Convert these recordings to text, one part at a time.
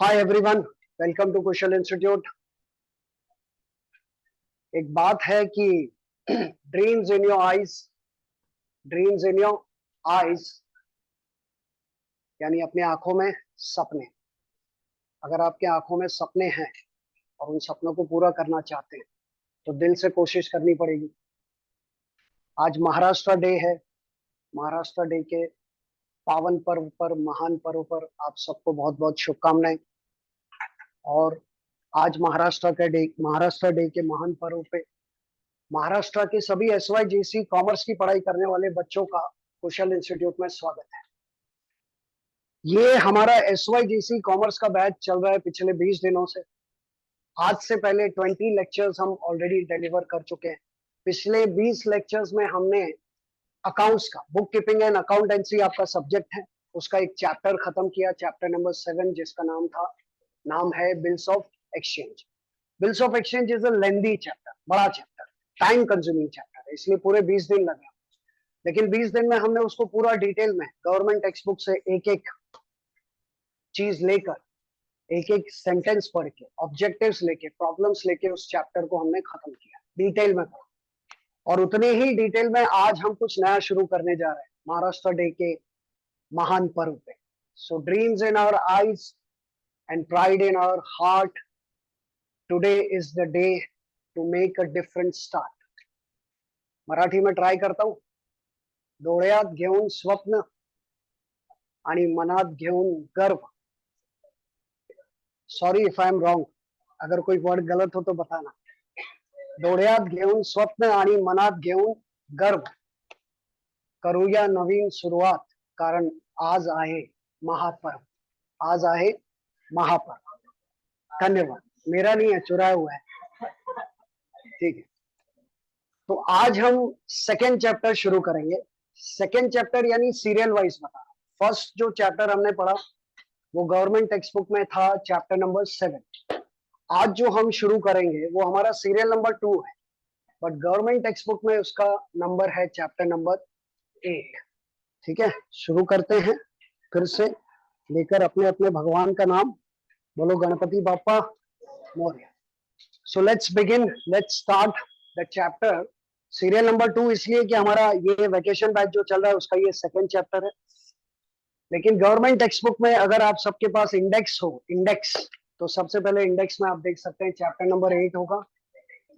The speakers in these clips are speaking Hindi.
Hi everyone, welcome to Kushal institute. एक बात है कि dreams in your eyes, dreams in your eyes यानी अपने आंखों में सपने। अगर आपके आंखों में सपने हैं और उन सपनों को पूरा करना चाहते हैं तो दिल से कोशिश करनी पड़ेगी। आज महाराष्ट्र डे है। महाराष्ट्र डे के पावन पर्व पर, महान पर्व पर आप सबको बहुत बहुत शुभकामनाएं। और आज महाराष्ट्र डे के महान पर्व पे महाराष्ट्र के सभी SYGC कॉमर्स की पढ़ाई करने वाले बच्चों का कुशल इंस्टीट्यूट में स्वागत है। ये हमारा SYGC कॉमर्स का बैच चल रहा है पिछले 20 दिनों से। आज से पहले 20 लेक्चर्स हम ऑलरेडी डिलीवर कर चुके हैं। पिछले 20 लेक्चर्स में हमने अकाउंट्स का, बुक कीपिंग एंड अकाउंटेंसी आपका सब्जेक्ट है, उसका एक चैप्टर खत्म किया, चैप्टर नंबर 7, जिसका नाम है bills of exchange. Bills of exchange is a lengthy chapter, बड़ा चैप्टर, टाइम कंज्यूमिंग चैप्टर है, इसलिए पूरे 20 दिन लगे। लेकिन 20 दिन में हमने उसको पूरा डिटेल में गवर्नमेंट टेक्स्ट बुक से एक एक चीज लेकर, एक एक सेंटेंस पढ़ के, ऑब्जेक्टिव्स लेके, प्रॉब्लम्स लेके उस चैप्टर को हमने खत्म किया, डिटेल में पढ़ा। और उतने ही डिटेल में आज हम कुछ नया शुरू करने जा रहे हैं महाराष्ट्र डे के महान पर्व पे। So dreams in our eyes and pride in our heart, today is the day to make a different start. Marathi में ट्राय करता हूं। डोळ्यात घेऊन स्वप्न आणि मनात घेऊन गर्व। Sorry if I am wrong, अगर कोई वर्ड गलत हो तो बताना। डोळ्यात घेऊन स्वप्न आणि मनात घेऊन गर्व, करूया नवीन सुरुवात, कारण आज आहे महापर्व, आज आहे महापर्व। धन्यवाद। मेरा नहीं है, चुराया हुआ है। ठीक है, तो आज हम सेकेंड चैप्टर शुरू करेंगे। सेकेंड चैप्टर यानी सीरियल वाइज बता रहा हूं। फर्स्ट जो चैप्टर हमने पढ़ा वो गवर्नमेंट टेक्स्ट बुक में था, चैप्टर नंबर 7। आज जो हम शुरू करेंगे वो हमारा सीरियल नंबर 2 है, बट गवर्नमेंट टेक्स्ट बुक में उसका नंबर है चैप्टर नंबर 8। ठीक है, शुरू करते हैं फिर से, लेकर अपने अपने भगवान का नाम। बोलो Ganpati Bappa Morya. So let's begin, let's start the chapter. Serial number 2 इसलिए कि हमारा ये वैकेशन बैच जो चल रहा है उसका ये सेकंड चैप्टर है। लेकिन गवर्नमेंट टेक्स्ट बुक में अगर आप सबके पास इंडेक्स हो, इंडेक्स, तो सबसे पहले इंडेक्स में आप देख सकते हैं चैप्टर नंबर 8 होगा।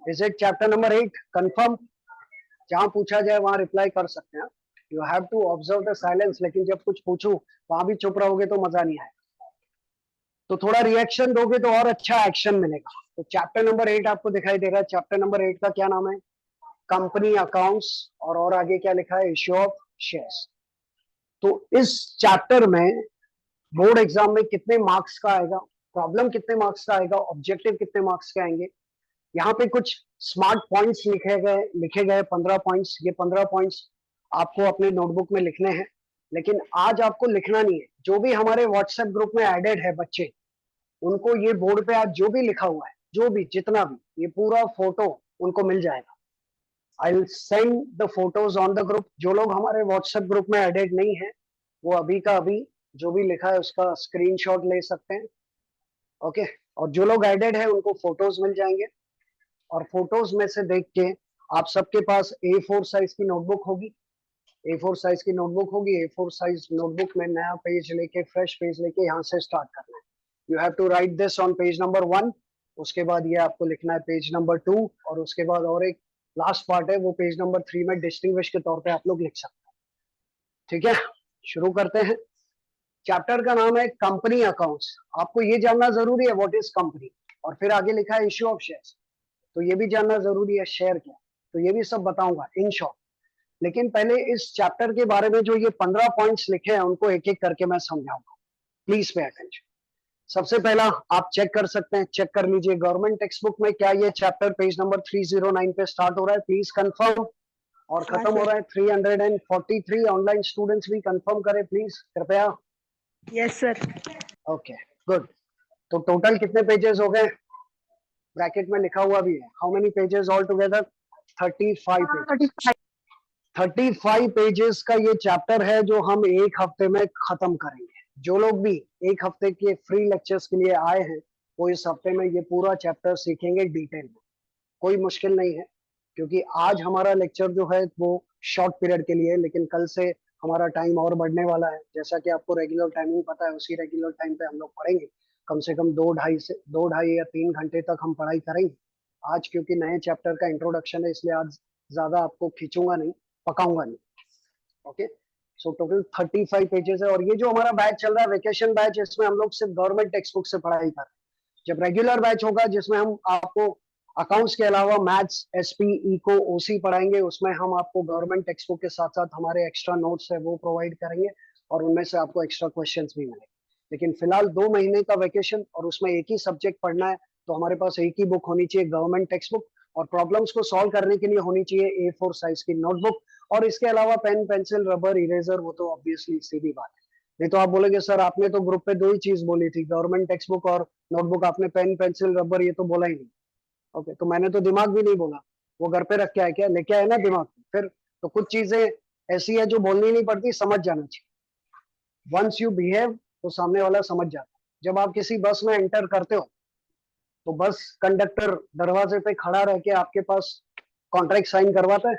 Is it chapter number 8? Confirm? जहां पूछा जाए वहां रिप्लाई कर सकते हैं। You have to observe the silence, लेकिन जब कुछ पूछूं वहां भी चुप रहोगे तो मजा नहीं आएगा। तो थोड़ा रिएक्शन दोगे तो और अच्छा एक्शन मिलेगा। तो चैप्टर नंबर 8 आपको दिखाई दे रहा है। चैप्टर नंबर 8 का क्या नाम है? Company accounts. और आगे क्या लिखा है? Issue of shares. तो इस चैप्टर में बोर्ड एग्जाम में कितने मार्क्स का आएगा, प्रॉब्लम कितने मार्क्स का आएगा, ऑब्जेक्टिव कितने मार्क्स के आएंगे, यहाँ पे कुछ स्मार्ट पॉइंट्स लिखे गए 15 पॉइंट्स। ये 15 पॉइंट्स आपको अपने नोटबुक में लिखने हैं। लेकिन आज आपको लिखना नहीं है, जो भी हमारे व्हाट्सएप ग्रुप में एडेड है बच्चे, उनको ये बोर्ड पे आज जो भी लिखा हुआ है, जो भी, जितना भी, ये पूरा फोटो उनको मिल जाएगा। I will send the photos on the group. जो लोग हमारे व्हाट्सएप ग्रुप में एडेड नहीं है वो अभी का अभी जो भी लिखा है उसका स्क्रीनशॉट ले सकते हैं। ओके, और जो लोग एडेड है उनको फोटोज मिल जाएंगे। और फोटोज में से देख के आप सबके पास A4 साइज की नोटबुक होगी। A4 साइज की नोटबुक होगी। A4 साइज नोटबुक में नया पेज लेके, फ्रेश पेज लेके यहाँ से स्टार्ट करना है। You have to write this on page number 1। उसके बाद ये आपको लिखना है पेज नंबर 2। और उसके बाद और एक लास्ट पार्ट है, वो पेज नंबर 3 में डिस्टिंग्विश के तौर पे आप लोग लिख सकते हैं। ठीक है, शुरू करते हैं। चैप्टर का नाम है कंपनी अकाउंट्स। आपको ये जानना जरूरी है व्हाट इज कंपनी, और फिर आगे लिखा है इश्यू ऑफ शेयर्स, तो ये भी जानना जरूरी है शेयर क्या, तो ये भी सब बताऊंगा इन शॉर्ट। लेकिन पहले इस चैप्टर के बारे में जो ये 15 पॉइंट्स लिखे हैं उनको एक एक करके मैं समझाऊंगा। Please pay attention. सबसे पहला आप चेक कर सकते हैं, चेक कर लीजिए गवर्नमेंट टेक्स्ट बुक में क्या ये चैप्टर पेज नंबर 309 पे स्टार्ट हो रहा है। Please confirm. और खत्म हो रहा है 343। ऑनलाइन स्टूडेंट्स भी कंफर्म करें प्लीज, कृपया। Yes sir. Okay, good. तो टोटल कितने पेजेस हो गए? ब्रैकेट में लिखा हुआ भी है। How many pages all together? 35 pages. 35 pages का ये चैप्टर है जो हम एक हफ्ते में खत्म करेंगे। जो लोग भी एक हफ्ते के फ्री लेक्चर्स के लिए आए हैं वो इस हफ्ते में ये पूरा चैप्टर सीखेंगे डिटेल में। कोई मुश्किल नहीं है, क्योंकि आज हमारा लेक्चर जो है वो शॉर्ट पीरियड के लिए है, लेकिन कल से हमारा टाइम और बढ़ने वाला है। जैसा कि आपको रेगुलर टाइमिंग पता है, उसी रेगुलर टाइम पे हम लोग पढ़ेंगे। कम से कम 2 ढाई या 3 घंटे तक हम पढ़ाई करेंगे। आज क्योंकि नए चैप्टर का इंट्रोडक्शन है, इसलिए आज ज्यादा आपको खींचूंगा नहीं, पकाऊंगा नहीं। ओके, सो टोटल 35 पेजेस है। और ये जो हमारा बैच चल रहा है वेकेशन बैच, इसमें हम लोग सिर्फ गवर्नमेंट टेक्स्ट बुक से पढ़ाई कर रहे हैं। जब रेगुलर बैच होगा जिसमें हम आपको अकाउंट्स के अलावा मैथ्स, एसपी, इको, ओसी पढ़ाएंगे, उसमें हम आपको गवर्नमेंट टेक्स्ट बुक के साथ साथ हमारे एक्स्ट्रा नोट्स है वो प्रोवाइड करेंगे, और उनमें से आपको एक्स्ट्रा क्वेश्चंस भी मिलेंगे। लेकिन फिलहाल 2 महीने का वेकेशन और उसमें एक ही सब्जेक्ट पढ़ना है, तो हमारे पास एक ही बुक होनी चाहिए, गवर्नमेंट टेक्स्ट बुक। और प्रॉब्लम्स को सॉल्व करने के लिए होनी चाहिए A4 साइज की नोटबुक। और इसके अलावा पेन, पेंसिल, रबर, इरेजर, वो तो ऑब्वियसली सीधी बात है। नहीं तो आप बोलेंगे सर आपने तो ग्रुप पे 2 ही चीज बोली थी, गवर्नमेंट टेक्स्ट बुक और नोटबुक, आपने पेन, पेंसिल, रबर ये तो बोला ही नहीं। ओके, तो मैंने तो दिमाग भी नहीं बोला, वो घर पे रख के आए, क्या लेके आए ना दिमाग फिर। तो कुछ चीजें ऐसी है जो बोलनी नहीं पड़ती, समझ जाना चाहिए। वंस यू बिहेव तो सामने वाला समझ जाता है। जब आप किसी बस में एंटर करते हो तो बस कंडक्टर दरवाजे पे खड़ा रह के आपके पास कॉन्ट्रैक्ट साइन करवाता है,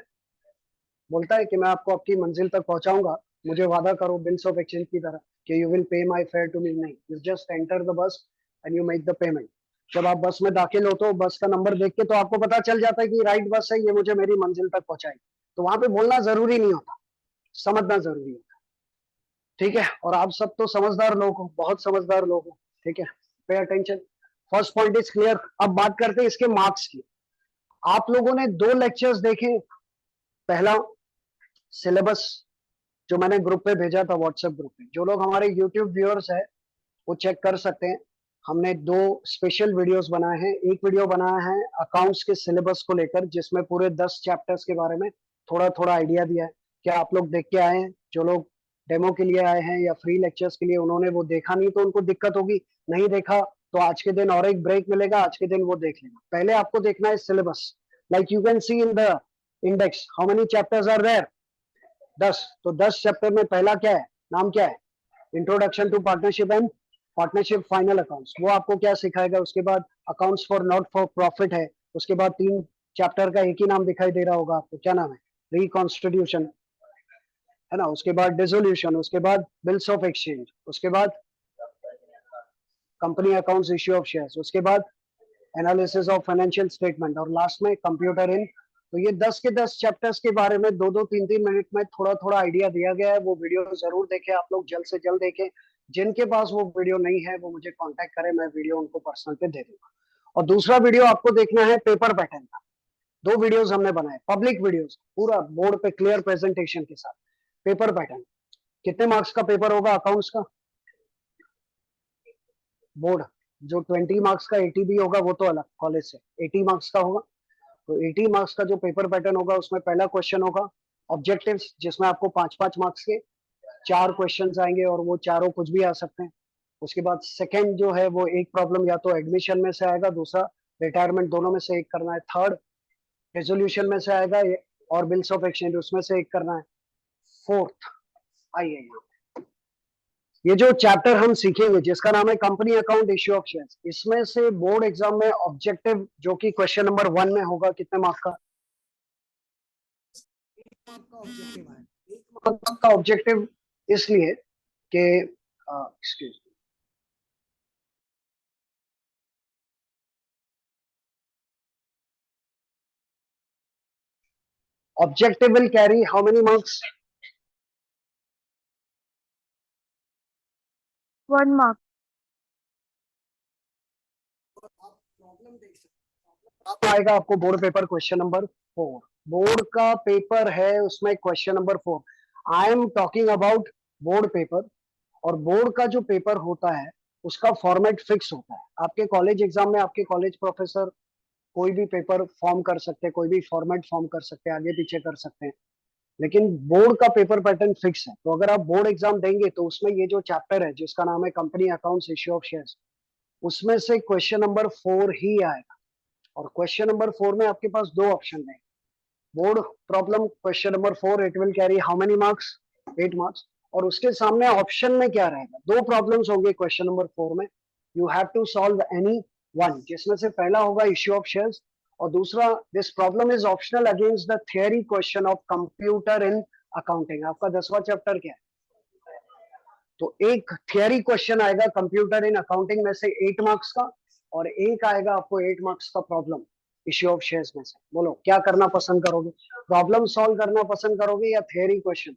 बोलता है कि मैं आपको आपकी मंजिल तक पहुंचाऊंगा, मुझे वादा करो बिल्स ऑफ एक्सचेंज की तरह कि you will pay my fare to me. नहीं, you just enter the bus and you make the payment. जब आप बस में दाखिल होते हो, बस का नंबर देख के तो आपको पता चल जाता है कि राइट बस है, ये मुझे मेरी मंजिल तक पहुंचाएगी। तो वहां पे बोलना जरूरी नहीं होता, समझना जरूरी होता। ठीक है, और आप सब तो समझदार लोग हो, बहुत समझदार लोग हो। ठीक है, pay attention. First point is clear. अब बात करते हैं इसके मार्क्स की। आप लोगों ने 2 लेक्चर्स देखे। पहला, सिलेबस जो मैंने ग्रुप पे भेजा था, व्हाट्सएप ग्रुप पे, जो लोग हमारे यूट्यूब व्यूअर्स है वो चेक कर सकते हैं। हमने 2 स्पेशल वीडियोस बनाए हैं। एक वीडियो बनाया है अकाउंट्स के सिलेबस को लेकर, जिसमें पूरे 10 चैप्टर्स के बारे में थोड़ा थोड़ा आइडिया दिया है। क्या आप लोग देख के आए हैं? जो लोग डेमो के लिए आए हैं या फ्री लेक्चर्स के लिए, उन्होंने वो देखा नहीं तो उनको दिक्कत होगी। नहीं देखा तो आज के दिन और एक ब्रेक मिलेगा, आज के दिन वो देख लेना। पहले आपको देखना है syllabus. Like you can see in the index how many chapters are there. 10। तो 10 चैप्टर में पहला क्या है, नाम क्या है? Introduction to partnership and partnership final accounts. वो आपको क्या सिखाएगा? उसके बाद accounts for not for profit है। उसके बाद 3 चैप्टर का एक ही नाम दिखाई दे रहा होगा आपको, क्या नाम है? रिकॉन्स्टिट्यूशन, है ना। उसके बाद डिसोल्यूशन, उसके बाद बिल्स ऑफ एक्सचेंज, उसके बाद company accounts, issue of shares, उसके बाद एनालिसिस ऑफ फाइनेंशियल स्टेटमेंट, और लास्ट में कंप्यूटर इन। तो ये 10 के 10 चैप्टर्स के बारे में 2-2, 3-3 मिनट में थोड़ा थोड़ा आइडिया दिया गया है। वो वीडियो जरूर देखें आप लोग, जल्द से जल्द देखें। जिनके पास वो वीडियो नहीं है वो मुझे कांटेक्ट करें, मैं वीडियो उनको पर्सनल पे दे दूंगा। और दूसरा वीडियो आपको देखना है पेपर पैटर्न का। 2 वीडियोस हमने बनाए, पब्लिक वीडियोस, पूरा बोर्ड पे क्लियर प्रेजेंटेशन के साथ। पेपर पैटर्न, कितने मार्क्स का पेपर होगा अकाउंट्स का? बोर्ड जो 20 मार्क्स का 80 भी होगा वो तो अलग, कॉलेज से 80 मार्क्स का होगा। तो 80 मार्क्स का जो पेपर पैटर्न होगा उसमें पहला क्वेश्चन होगा ऑब्जेक्टिव्स, जिसमें आपको 5-5 मार्क्स के 4 क्वेश्चन आएंगे, और वो चारों कुछ भी आ सकते हैं। उसके बाद सेकंड जो है वो एक प्रॉब्लम या तो एडमिशन में से आएगा, दूसरा रिटायरमेंट, दोनों में से एक करना है। थर्ड रेजोल्यूशन में से आएगा और बिल्स ऑफ एक्सचेंज, उसमें से एक करना है। फोर्थ, आइए यहाँ, ये जो चैप्टर हम सीखेंगे जिसका नाम है company account, issue of shares, इसमें से बोर्ड एग्जाम में ऑब्जेक्टिव जो कि क्वेश्चन नंबर 1 में होगा, कितने मार्क्स का? 1 मार्क का ऑब्जेक्टिव है। 1 मार्क का ऑब्जेक्टिव इसलिए कि excuse, objective will carry how many marks? 1 mark. अब आएगा आपको board paper question number 4। Board का पेपर है उसमें question number 4। I am talking about board paper. और बोर्ड का जो पेपर होता है उसका फॉर्मेट फिक्स होता है। आपके कॉलेज एग्जाम में आपके कॉलेज प्रोफेसर कोई भी पेपर फॉर्म कर सकते हैं, कोई भी फॉर्मेट फॉर्म कर सकते हैं, आगे पीछे कर सकते हैं, लेकिन बोर्ड का पेपर पैटर्न फिक्स है। तो अगर आप बोर्ड एग्जाम देंगे तो उसमें ये जो चैप्टर है जिसका नाम है company accounts, issue of shares, उसमें से क्वेश्चन नंबर 4 ही आएगा। और क्वेश्चन नंबर 4 में आपके पास 2 ऑप्शन है। Board problem question number 4, it will carry how many marks? 8 marks. और उसके सामने ऑप्शन में क्या रहेगा, दो प्रॉब्लम्स होंगे क्वेश्चन नंबर 4 में। You have to solve any one, जिसमें से पहला होगा इश्यू ऑफ शेयर्स और दूसरा this problem is optional against the theory question of computer in accounting. आपका 10वां चैप्टर क्या है, तो एक थियरी क्वेश्चन आएगा कंप्यूटर इन अकाउंटिंग में से 8 मार्क्स का, और एक आएगा आपको 8 मार्क्स का प्रॉब्लम इश्यू ऑफ शेयर्स में से। बोलो क्या करना पसंद करोगे, प्रॉब्लम सॉल्व करना पसंद करोगे या थियरी क्वेश्चन?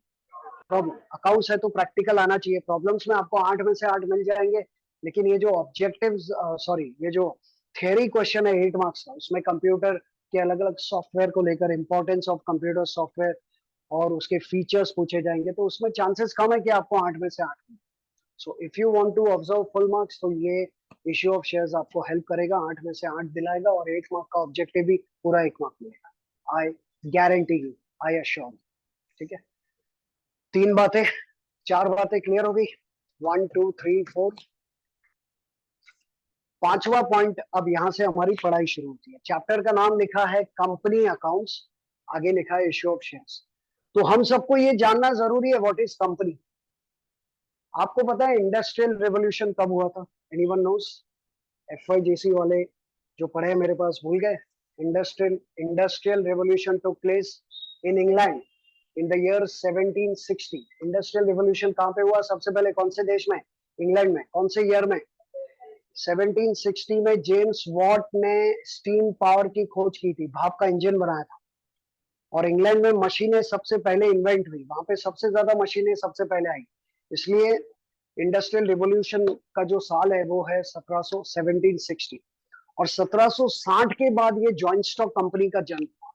प्रॉब्लम, अकाउंट्स है तो प्रैक्टिकल आना चाहिए। प्रॉब्लम्स में आपको 8 में से 8 मिल जाएंगे, लेकिन ये जो ऑब्जेक्टिव्स सॉरी ये जो थियरी क्वेश्चन है 8 मार्क्स का, उसमें कंप्यूटर के अलग अलग सॉफ्टवेयर को लेकर, इंपॉर्टेंस ऑफ कंप्यूटर सॉफ्टवेयर और उसके फीचर्स पूछे जाएंगे, तो उसमें चांसेस कम है कि आपको 8 में से 8 मिले। So if you want to observe full marks तो ये इश्यू ऑफ शेयर्स आपको हेल्प करेगा, 8 में से 8 दिलाएगा और 8 मार्क का ऑब्जेक्टिव भी पूरा 1 मार्क मिलेगा। I guarantee you, I assure. ठीक है, 3 बातें 4 बातें क्लियर हो गई, 1 2 3 4। पांचवा पॉइंट, अब यहां से हमारी पढ़ाई शुरू होती है। चैप्टर का नाम लिखा है कंपनी अकाउंट्स, आगे लिखा है इश्यू ऑफ शेयर्स। तो हम सबको ये जानना जरूरी है व्हाट इज कंपनी। आपको पता है इंडस्ट्रियल रेवोल्यूशन कब हुआ था? Anyone nose? एफआईजीसी वाले जो पढ़े मेरे पास भूल गए? Industrial revolution took place in England in the year 1760। Industrial revolution कहां पे हुआ सबसे पहले, कौन से देश में? इंग्लैंड में। कौन से ईयर में? 1760 में जेम्स वॉट ने स्टीम पावर की खोज की थी, भाप का इंजन बनाया था। और इंग्लैंड में मशीनें सबसे पहले इन्वेंट हुई, वहां पे सबसे ज्यादा मशीनें सबसे पहले आई। इसलिए इंडस्ट्रियल रिवोल्यूशन का जो साल है वो है 1760। और 1760 के बाद ये जॉइंट स्टॉक कंपनी का जन्म हुआ।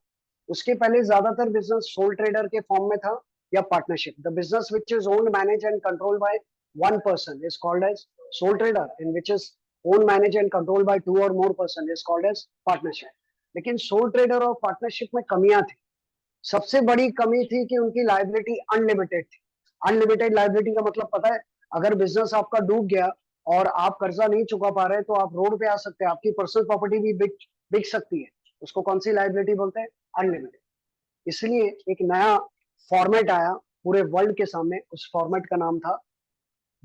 उसके पहले ज्यादातर बिजनेस सोल ट्रेडर के फॉर्म में था या partnership. The business which is owned manage and control by one person is called as sole trader, and which is owned manage and control by two or more person is called as partnership. लेकिन सोल ट्रेडर और पार्टनरशिप में कमियां थी। सबसे बड़ी कमी थी कि उनकी लाइबिलिटी अनलिमिटेड थी। अनलिमिटेड लाइबिलिटी का मतलब पता है? अगर बिजनेस आपका डूब गया और आप कर्जा नहीं चुका पा रहे तो आप रोड पे आ सकते हैं, आपकी पर्सनल प्रॉपर्टी भी बिक सकती है। उसको कौन सी लाइबिलिटी बोलते हैं? अनलिमिटेड। इसलिए एक नया फॉर्मेट आया पूरे वर्ल्ड के सामने, उस फॉर्मेट का नाम था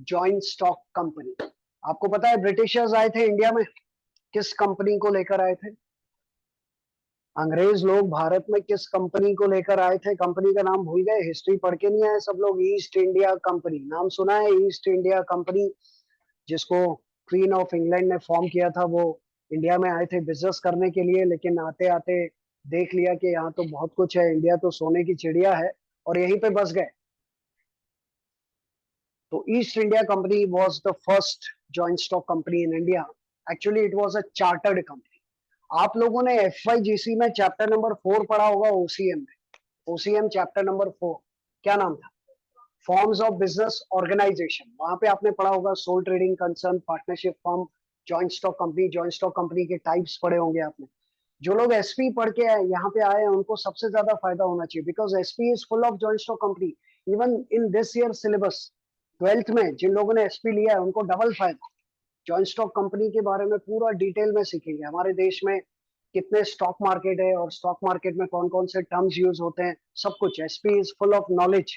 जॉइंट स्टॉक कंपनी। आपको पता है ब्रिटिशर्स आए थे इंडिया में, किस कंपनी को लेकर आए थे? अंग्रेज लोग भारत में किस कंपनी को लेकर आए थे? कंपनी का नाम भूल गए? हिस्ट्री पढ़ के नहीं आए सब लोग? ईस्ट इंडिया कंपनी नाम सुना है? ईस्ट इंडिया कंपनी, जिसको क्वीन ऑफ इंग्लैंड ने फॉर्म किया था। वो इंडिया में आए थे बिजनेस करने के लिए, लेकिन आते आते देख लिया कि यहाँ तो बहुत कुछ है, इंडिया तो सोने की चिड़िया है, और यहीं पे बस गए। तो east India company was the first joint stock company in India. Actually it was a chartered company. आप लोगों ने एफआईजीसी में चैप्टर नंबर 4 पढ़ा होगा, ओसीएम में। ओसीएम चैप्टर नंबर 4 क्या नाम था? Forms of business organization. वहां पे आपने पढ़ा होगा sole trading concern, partnership firm, joint stock company. Joint stock company के टाइप्स पढ़े होंगे आपने। जो लोग एसपी पढ़ के आए यहाँ पे आए हैं उनको सबसे ज्यादा फायदा होना चाहिए, because SP is full of joint stock company. Even in this year syllabus 12th में जिन लोगों ने एसपी लिया है उनको डबल फायदा। जॉइंट स्टॉक कंपनी के बारे में पूरा डिटेल में सीखेंगे, हमारे देश में कितने स्टॉक मार्केट है और स्टॉक मार्केट में कौन कौन से टर्म्स यूज होते हैं, सब कुछ। SP is full of knowledge,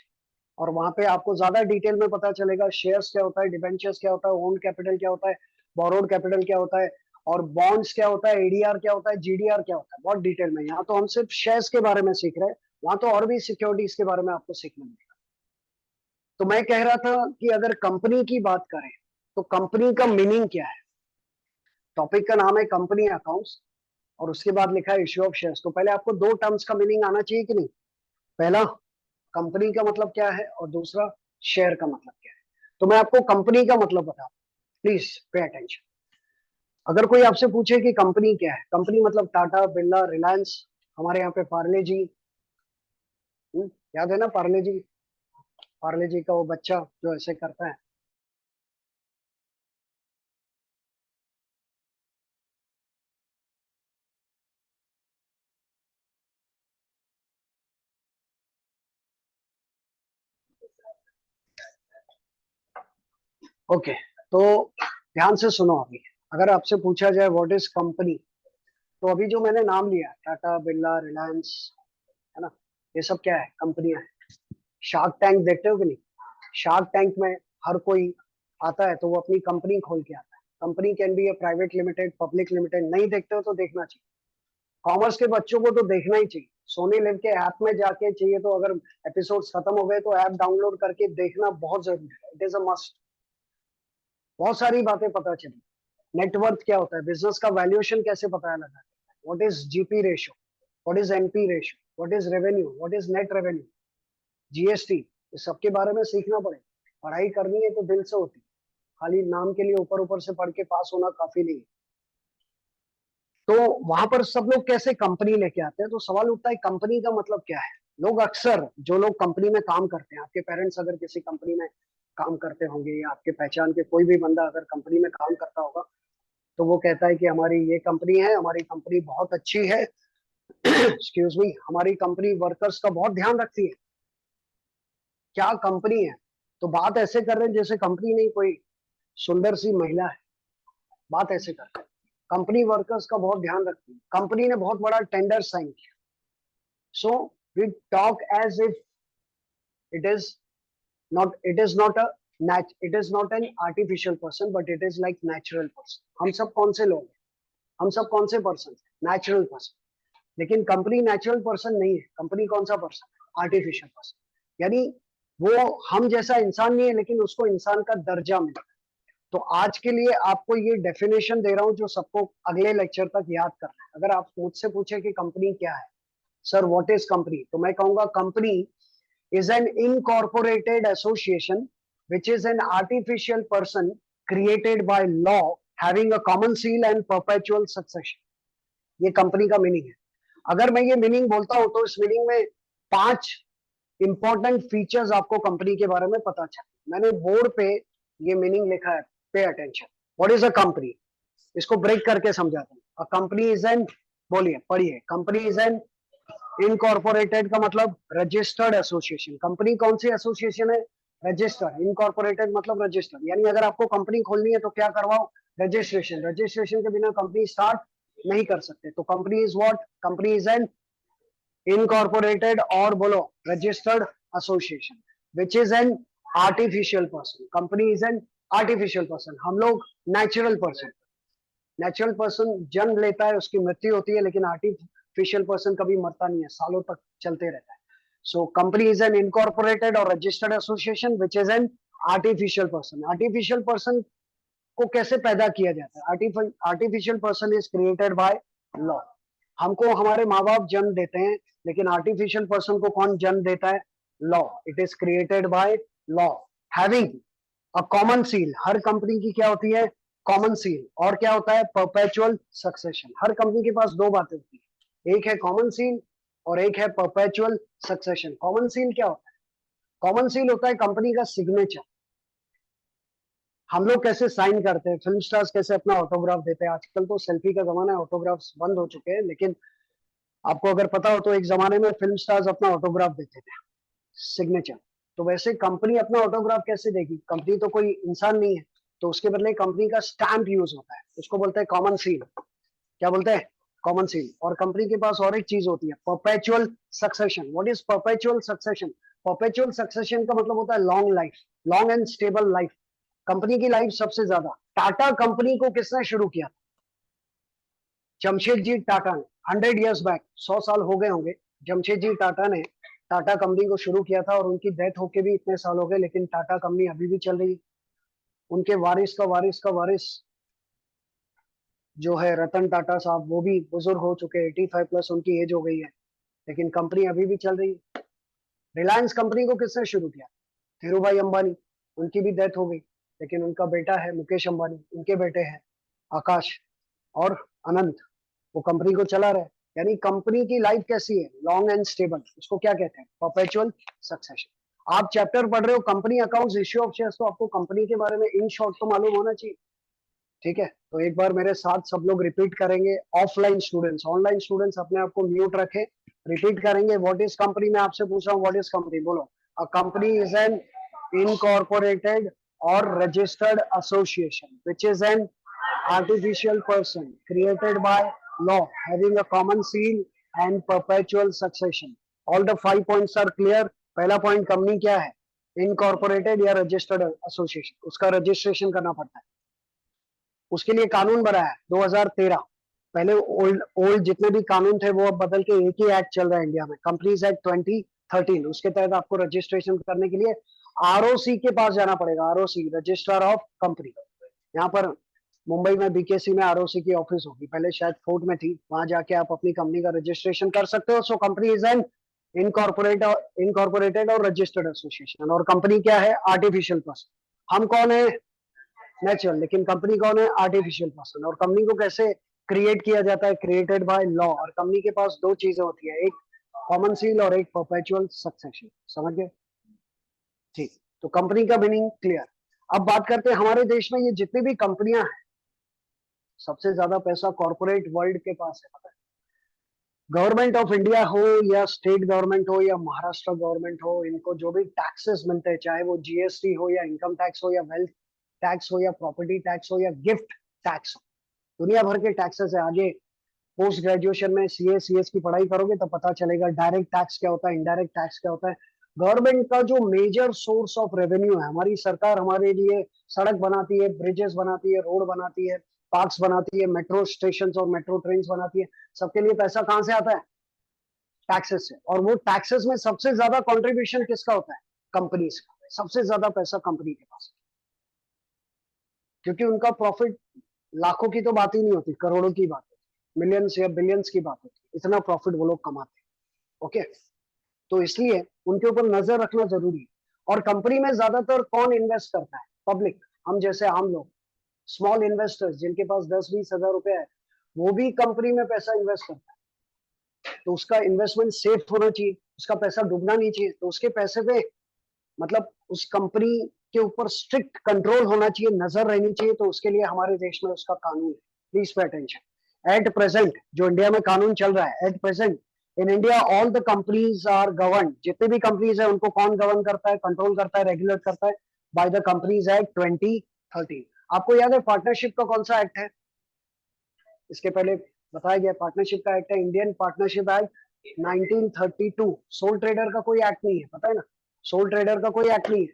और वहां पे आपको ज्यादा डिटेल में पता चलेगा शेयर्स क्या होता है, डिबेंचर्स क्या होता है, ओन कैपिटल क्या होता है, बोरोड कैपिटल क्या होता है, और बॉन्ड्स क्या होता है, एडीआर क्या होता है, जीडीआर क्या होता है, बहुत डिटेल में। यहाँ तो हम सिर्फ शेयर्स के बारे में सीख रहे हैं, वहां तो और भी सिक्योरिटीज के बारे में आपको सीखने मिलेगा। तो मैं कह रहा था कि अगर कंपनी की बात करें तो कंपनी का मीनिंग क्या है। टॉपिक का नाम है कंपनी अकाउंट्स, और उसके बाद लिखा है इश्यू ऑफ शेयर्स। तो पहले आपको दो टर्म्स का मीनिंग आना चाहिए कि नहीं? पहला, कंपनी का मतलब क्या है, और दूसरा, शेयर का मतलब क्या है। तो मैं आपको कंपनी का मतलब बताऊं, प्लीज पे अटेंशन। अगर कोई आपसे पूछे कि कंपनी क्या है, कंपनी मतलब टाटा, बिरला, रिलायंस, हमारे यहाँ पे पार्ले जी, याद है ना पार्ले जी? पार्ले जी का वो बच्चा जो ऐसे करता है। ओके, तो ध्यान से सुनो अभी। अगर आपसे पूछा जाए व्हाट इज कंपनी, तो अभी जो मैंने नाम लिया, टाटा, बिरला, रिलायंस, है ना, ये सब क्या है? कंपनियां हैं। शार्क टैंक देखते हो कि नहीं? शार्क टैंक में हर कोई आता है तो वो अपनी कंपनी खोल के आता है। Company can be A private limited, public limited. नहीं देखते हो तो देखना चाहिए। कॉमर्स के बच्चों को तो देखना ही चाहिए। सोनी लिव के ऐप में जाके चाहिए तो अगर एपिसोड्स खत्म हो गए तो ऐप डाउनलोड करके देखना बहुत जरूरी है। It is a must. बहुत सारी बातें पता चली। नेटवर्थ क्या होता है, बिजनेस का वैल्यूएशन कैसे पता लगा, what is GP ratio, what is NP ratio, what is revenue, what is net revenue, GST, इस सबके बारे में सीखना पड़ेगा। पढ़ाई करनी है तो दिल से होती है, खाली नाम के लिए ऊपर ऊपर से पढ़ के पास होना काफी नहीं है। तो वहां पर सब लोग कैसे कंपनी लेके आते हैं, तो सवाल उठता है कंपनी का मतलब क्या है। लोग अक्सर, जो लोग कंपनी में काम करते हैं, आपके पेरेंट्स अगर किसी कंपनी में काम करते होंगे या आपके पहचान के कोई भी बंदा अगर कंपनी में काम करता होगा तो वो कहता है कि हमारी ये कंपनी है, हमारी कंपनी बहुत अच्छी है, एक्सक्यूज मी, हमारी कंपनी वर्कर्स का बहुत ध्यान रखती है। क्या कंपनी है, तो बात ऐसे कर रहे हैं जैसे कंपनी नहीं कोई सुंदर सी महिला है। बात ऐसे कर रहे हैं कंपनी वर्कर्स का बहुत ध्यान रखती है, कंपनी ने बहुत बड़ा टेंडर साइन किया। So we talk as if it is not, it is not a it is not an artificial person but it is like natural person। हम सब कौन से लोग हैं, हम सब कौन से पर्सन, नेचुरल पर्सन। लेकिन कंपनी नेचुरल पर्सन नहीं है, कंपनी कौन सा पर्सन है, आर्टिफिशियल पर्सन। यानी वो हम जैसा इंसान नहीं है लेकिन उसको इंसान का दर्जा मिला। तो आज के लिए आपको ये डेफिनेशन दे रहा हूं जो सबको अगले लेक्चर तक याद करना है। अगर आप मुझसे पूछे कि कंपनी क्या है, सर व्हाट इज कंपनी, तो मैं कहूंगा company is an incorporated association which is an artificial person created by law having a common seal and perpetual succession। ये कंपनी का मीनिंग है। अगर मैं ये मीनिंग बोलता हूं तो इस मीनिंग में 5 इंपॉर्टेंट फीचर्स आपको कंपनी के बारे में पता चले। मैंने बोर्ड पे ये मीनिंग लिखा है, pay attention. What is a company, इसको ब्रेक करके समझाता हूँ। अ कंपनी इज एन, बोलिए पढ़िए, कंपनी इज एन इनकॉर्पोरेटेड का मतलब रजिस्टर्ड एसोसिएशन। कंपनी कौन सी एसोसिएशन है, रजिस्टर्ड। इनकॉर्पोरेटेड मतलब रजिस्टर्ड, यानी अगर आपको कंपनी खोलनी है तो क्या करवाओ, रजिस्ट्रेशन। रजिस्ट्रेशन के बिना कंपनी स्टार्ट नहीं कर सकते। तो company is what, company is an incorporated और बोलो registered association which is an artificial person. Company is an artificial person. हम लोग नेचुरल पर्सन, नेचुरल पर्सन जन्म लेता है, उसकी मृत्यु होती है, लेकिन आर्टिफिशियल पर्सन कभी मरता नहीं है, सालों तक चलते रहता है। So company is an incorporated or registered association which is an artificial person. Artificial person को कैसे पैदा किया जाता है, artificial person is created by law. हमको हमारे माँ बाप जन्म देते हैं, लेकिन आर्टिफिशियल पर्सन को कौन जन्म देता है, law. It is created by law having a common seal. Her company की क्या होती है, कॉमन सील। और क्या होता है, परपेचुअल सक्सेशन। हर कंपनी के पास दो बातें होती है, एक है कॉमन सील और एक है परपेचुअल सक्सेशन। कॉमन सील क्या होता है, कॉमन सील होता है कंपनी का सिग्नेचर। हम लोग कैसे साइन करते हैं, फिल्म स्टार्स कैसे अपना ऑटोग्राफ देते हैं। आजकल तो सेल्फी का जमाना है, ऑटोग्राफ्स बंद हो चुके हैं, लेकिन आपको अगर पता हो तो एक जमाने में फिल्म स्टार्स अपना ऑटोग्राफ देते थे, सिग्नेचर। तो वैसे कंपनी अपना ऑटोग्राफ कैसे देगी, कंपनी तो कोई इंसान नहीं है, तो उसके बदले कंपनी का स्टैंप यूज होता है, उसको बोलते हैं कॉमन सील। क्या बोलते हैं, कॉमन सील। और कंपनी के पास और एक चीज होती है, perpetual succession. What is perpetual succession, perpetual succession का मतलब होता है long life, long and stable life. Company की लाइफ सबसे ज्यादा। टाटा कंपनी को किसने शुरू किया, जमशेदजी टाटा ने, 100 years बैक, 100 साल हो गए होंगे। जमशेदजी टाटा ने टाटा कंपनी को शुरू किया था और उनकी डेथ होके भी इतने साल हो गए, लेकिन टाटा कंपनी अभी भी चल रही है। उनके वारिस का वारिस का वारिस जो है रतन टाटा साहब, वो भी बुजुर्ग हो चुके, 85+ उनकी एज हो गई है, लेकिन कंपनी अभी भी चल रही है। रिलायंस कंपनी को किसने शुरू किया, धीरू भाई अंबानी। उनकी भी डेथ हो गई, लेकिन उनका बेटा है मुकेश अंबानी, उनके बेटे हैं आकाश और अनंत, वो कंपनी को चला रहे। यानी कंपनी की लाइफ कैसी है, लॉन्ग एंड स्टेबल। उसको क्या कहते हैं, परपेचुअल सक्सेशन। आप चैप्टर पढ़ रहे हो company accounts, issue of shares, तो आपको कंपनी के बारे में इन शॉर्ट तो मालूम होना चाहिए। ठीक है, तो एक बार मेरे साथ सब लोग रिपीट करेंगे। ऑफलाइन स्टूडेंट्स, ऑनलाइन स्टूडेंट्स अपने आप को म्यूट रखें, रिपीट करेंगे। व्हाट इज कंपनी, मैं आपसे पूछ रहा हूँ, व्हाट इज कंपनी, बोलो। A company is an incorporated or registered association which is an artificial person created by law having a common seal and perpetual succession। all the 5 points are clear। पहला पॉइंट, कंपनी क्या है, इनकॉर्पोरेटेड या रजिस्टर्ड एसोसिएशन, उसका रजिस्ट्रेशन करना पड़ता है। उसके लिए कानून बना है 2013। पहले ओल्ड ओल्ड जितने भी कानून थे वो अब बदल के एक ही एक्ट चल रहा है इंडिया में, कंपनीज एक्ट 2013। उसके तहत आपको रजिस्ट्रेशन करने के लिए आरओसी के पास जाना पड़ेगा, आरओसी, रजिस्ट्रार ऑफ कंपनी। यहाँ पर मुंबई में बीकेसी में आरओसी की ऑफिस होगी, पहले शायद फोर्ट में थी, वहां जाके आप अपनी कंपनी का रजिस्ट्रेशन कर सकते हो। सो company is an incorporated or registered association. और कंपनी क्या है? Artificial person. हम कौन है? नेचुरल। लेकिन कंपनी कौन है? Artificial person. और कंपनी को कैसे क्रिएट किया जाता है? Created by law. और कंपनी के पास दो चीजें होती है, एक कॉमन सील और एक परपेचुअल सक्सेशन। समझ गए? ठीक। तो कंपनी का मीनिंग क्लियर। अब बात करते हैं हमारे देश में ये जितनी भी कंपनियां हैं, सबसे ज्यादा पैसा कॉर्पोरेट वर्ल्ड के पास है, पता है? गवर्नमेंट ऑफ इंडिया हो या स्टेट गवर्नमेंट हो या महाराष्ट्र गवर्नमेंट हो, इनको जो भी टैक्सेस मिलते हैं, चाहे वो जीएसटी हो या इनकम टैक्स हो या वेल्थ टैक्स हो या प्रॉपर्टी टैक्स हो या गिफ्ट टैक्स हो, दुनिया भर के टैक्सेस है। आगे पोस्ट ग्रेजुएशन में सीए सीएस की पढ़ाई करोगे तो पता चलेगा डायरेक्ट टैक्स क्या होता है, इनडायरेक्ट टैक्स क्या होता है। गवर्नमेंट का जो मेजर सोर्स ऑफ रेवेन्यू है, हमारी सरकार हमारे लिए सड़क बनाती है, ब्रिजेस बनाती है, रोड बनाती है, पार्क्स बनाती है, मेट्रो स्टेशन और मेट्रो ट्रेन बनाती है, सबके लिए पैसा कहां से आता है? टैक्सेस से। और वो टैक्सेस में सबसे ज्यादा कंट्रीब्यूशन किसका होता है? कंपनीज का। सबसे ज्यादा पैसा कंपनी के पास, क्योंकि उनका प्रॉफिट लाखों की तो बात ही नहीं होती, करोड़ों की बात होती, मिलियंस या बिलियंस की बात होती, इतना प्रॉफिट वो लोग कमाते हैं। ओके, तो इसलिए उनके ऊपर नजर रखना जरूरी है। और कंपनी में ज्यादातर कौन इन्वेस्ट करता है? पब्लिक, हम जैसे आम लोग, स्मॉल इन्वेस्टर्स जिनके पास 10-20 हजार रुपए है, वो भी कंपनी में पैसा इन्वेस्ट करता है। तो उसका इन्वेस्टमेंट सेफ होना चाहिए, उसका पैसा डूबना नहीं चाहिए। तो उसके पैसे पे मतलब उस कंपनी के ऊपर स्ट्रिक्ट कंट्रोल होना चाहिए, नजर रहनी चाहिए। तो उसके लिए हमारे देश में उसका कानून है। Please pay attention. At present जो इंडिया में कानून चल रहा है, at present in India all the companies are govern. जितने भी कंपनीज है उनको कौन गवर्न करता है, कंट्रोल करता है, रेगुलेट करता है? By the companies act 2013। आपको याद है पार्टनरशिप का कौन सा एक्ट है? इसके पहले बताया गया, पार्टनरशिप का एक्ट है Indian partnership act 1932। Soul trader का कोई एक्ट नहीं है, पता है ना? सोल ट्रेडर का कोई एक्ट नहीं है,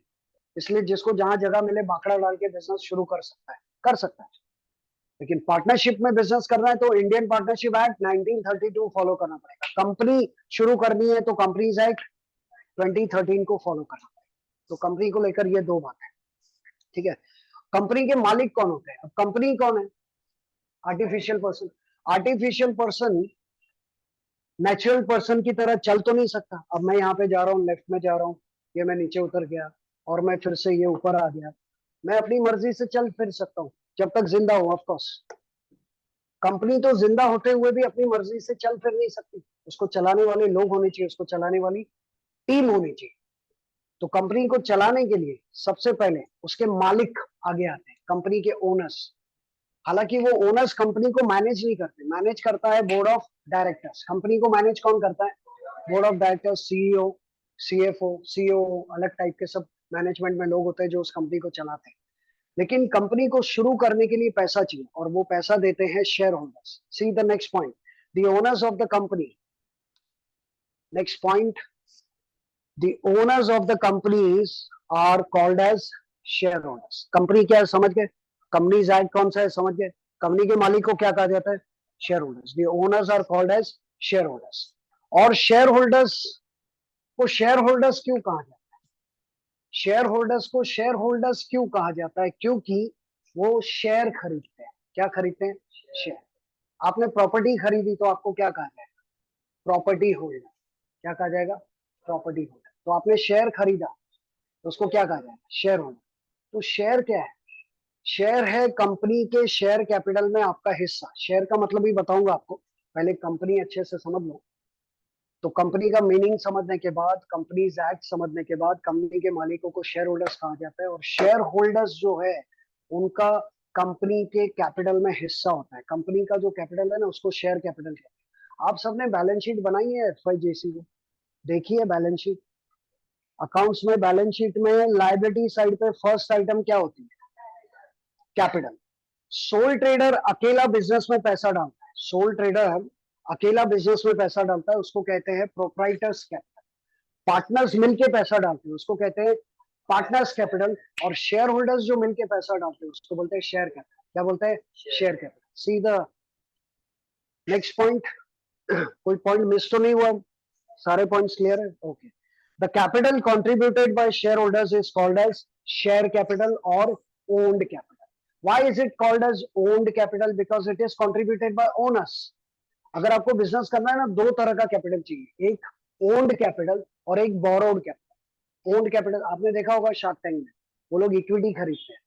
इसलिए जिसको जहां जगह मिले बाकड़ा डाल के बिजनेस शुरू कर सकता है, कर सकता है। लेकिन पार्टनरशिप में बिजनेस करना है तो इंडियन पार्टनरशिप एक्ट 1932 फॉलो करना पड़ेगा। कंपनी शुरू करनी है तो कंपनीज एक्ट 2013 को फॉलो करना पड़ेगा। तो कंपनी को लेकर ये दो बात है, ठीक है? कंपनी के मालिक कौन होते हैं? अब कंपनी कौन है? Artificial person. Artificial person natural person की तरह चल तो नहीं सकता। अब मैं यहाँ पे जा रहा हूँ, लेफ्ट में जा रहा हूँ, ये मैं नीचे उतर गया और मैं फिर से ये ऊपर आ गया, मैं अपनी मर्जी से चल फिर सकता हूँ जब तक जिंदा हूँ, ऑफ कोर्स। कंपनी तो जिंदा होते हुए भी अपनी मर्जी से चल फिर नहीं सकती, उसको चलाने वाले लोग होने चाहिए, उसको चलाने वाली टीम होनी चाहिए। तो कंपनी को चलाने के लिए सबसे पहले उसके मालिक आगे आते हैं, कंपनी के ओनर्स। हालांकि वो ओनर्स कंपनी को मैनेज नहीं करते, मैनेज करता है बोर्ड ऑफ डायरेक्टर्स। कंपनी को मैनेज कौन करता है? Board of directors, CEO, CFO, CO, अलग टाइप के सब मैनेजमेंट में लोग होते हैं जो उस कंपनी को चलाते हैं। लेकिन कंपनी को शुरू करने के लिए पैसा चाहिए और वो पैसा देते हैं share holders. See the next point, the owners of the company. Next point, the owners of the companies are called as share holders. Company क्या है समझ गए? कंपनीज एक्ट कौन सा है समझ गए? कंपनी के मालिक को क्या कहा जाता है? Share holders. The owners are called as share holders. और शेयर होल्डर्स को शेयर होल्डर्स क्यों कहा जाता है? शेयर होल्डर्स को शेयर होल्डर्स क्यों कहा जाता है? क्योंकि वो शेयर खरीदते हैं। क्या खरीदते हैं? शेयर। आपने प्रॉपर्टी खरीदी तो आपको क्या कहा जाएगा? Property holder. क्या कहा जाएगा? Property holder. तो आपने शेयर खरीदा तो उसको क्या कहा जाएगा? Share holder. तो शेयर क्या है? शेयर है कंपनी के शेयर कैपिटल में आपका हिस्सा। शेयर का मतलब ही बताऊंगा आपको, पहले कंपनी अच्छे से समझ लो। तो कंपनी का मीनिंग समझने के बाद, कंपनीज एक्ट समझने के बाद, कंपनी के मालिकों को शेयर होल्डर्स कहा जाता है। और शेयर होल्डर्स जो है उनका कंपनी के कैपिटल में हिस्सा होता है। कंपनी का जो कैपिटल है ना उसको शेयर कैपिटल कहते हैं। आप सबने बैलेंस शीट बनाई है एफआईजीसी में, देखिए बैलेंस शीट। अकाउंट्स में बैलेंस शीट में लायबिलिटी साइड पे फर्स्ट आइटम क्या होती है? कैपिटल। सोल ट्रेडर अकेला बिजनेस में पैसा डालता है, सोल ट्रेडर अकेला बिजनेस में पैसा डालता है, उसको कहते हैं प्रोप्राइटर्स कैपिटल। पार्टनर्स मिलके पैसा डालते हैं, उसको कहते हैं पार्टनर्स कैपिटल, और शेयर होल्डर्स जो मिलके पैसा डालते हैं उसको बोलते हैं शेयर कैपिटल। क्या बोलते हैं? Share capital. See the next point. कोई पॉइंट मिस तो नहीं हुआ? सारे पॉइंट्स क्लियर है? Okay. The capital contributed by share holders is called as share capital or owned capital. Why is it called as owned capital? Because it is contributed by owners. अगर आपको बिजनेस करना है ना, दो तरह का कैपिटल चाहिए, एक ओन्ड कैपिटल और एक बोरोड कैपिटल। ओन्ड कैपिटल आपने देखा होगा शार्क टैंक में, वो लोग इक्विटी खरीदते हैं।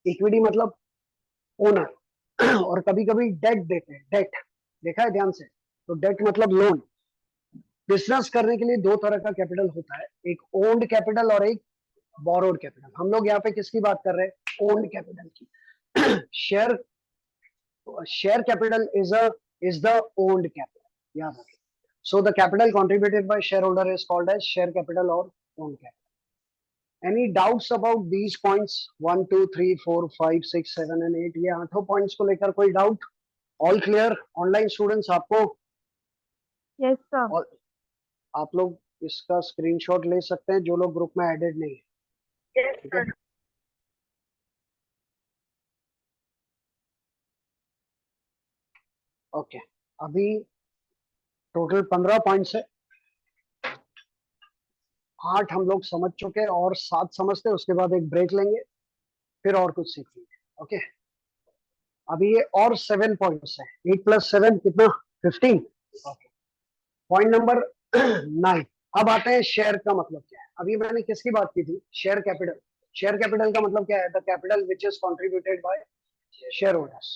इक्विटी मतलब ओनर और कभी कभी डेट देते हैं। डेट देखा है ध्यान से? तो डेट मतलब लोन। बिजनेस करने के लिए दो तरह का कैपिटल होता है, एक ओन्ड कैपिटल और एक बोरोड कैपिटल। हम लोग यहाँ पे किसकी बात कर रहे हैं? ओन्ड कैपिटल की। Share share capital is the owned capital, याद रखिए। So the capital contributed by share holder is called as share capital or owned capital. Any doubts about these points 1 2 3 4 5 6 7 and 8? ये आठों पॉइंट्स को लेकर कोई doubt? All clear? Online students आपको? Yes sir. आप लोग इसका स्क्रीनशॉट ले सकते हैं जो लोग ग्रुप में एडेड नहीं है, ठीक है? ओके। अभी टोटल 15 पॉइंट्स है। 8 हम लोग समझ चुके हैं और 7 समझते हैं, उसके बाद एक ब्रेक लेंगे, फिर और कुछ सीखेंगे। ओके। अभी ये और 7 पॉइंट्स है। 8 + 7 कितना? 15। ओके। Point number 9। अब आते हैं शेयर का मतलब क्या है। अभी मैंने किसकी बात की थी? Share capital. शेयर कैपिटल का मतलब क्या है? The capital which is contributed by share holders,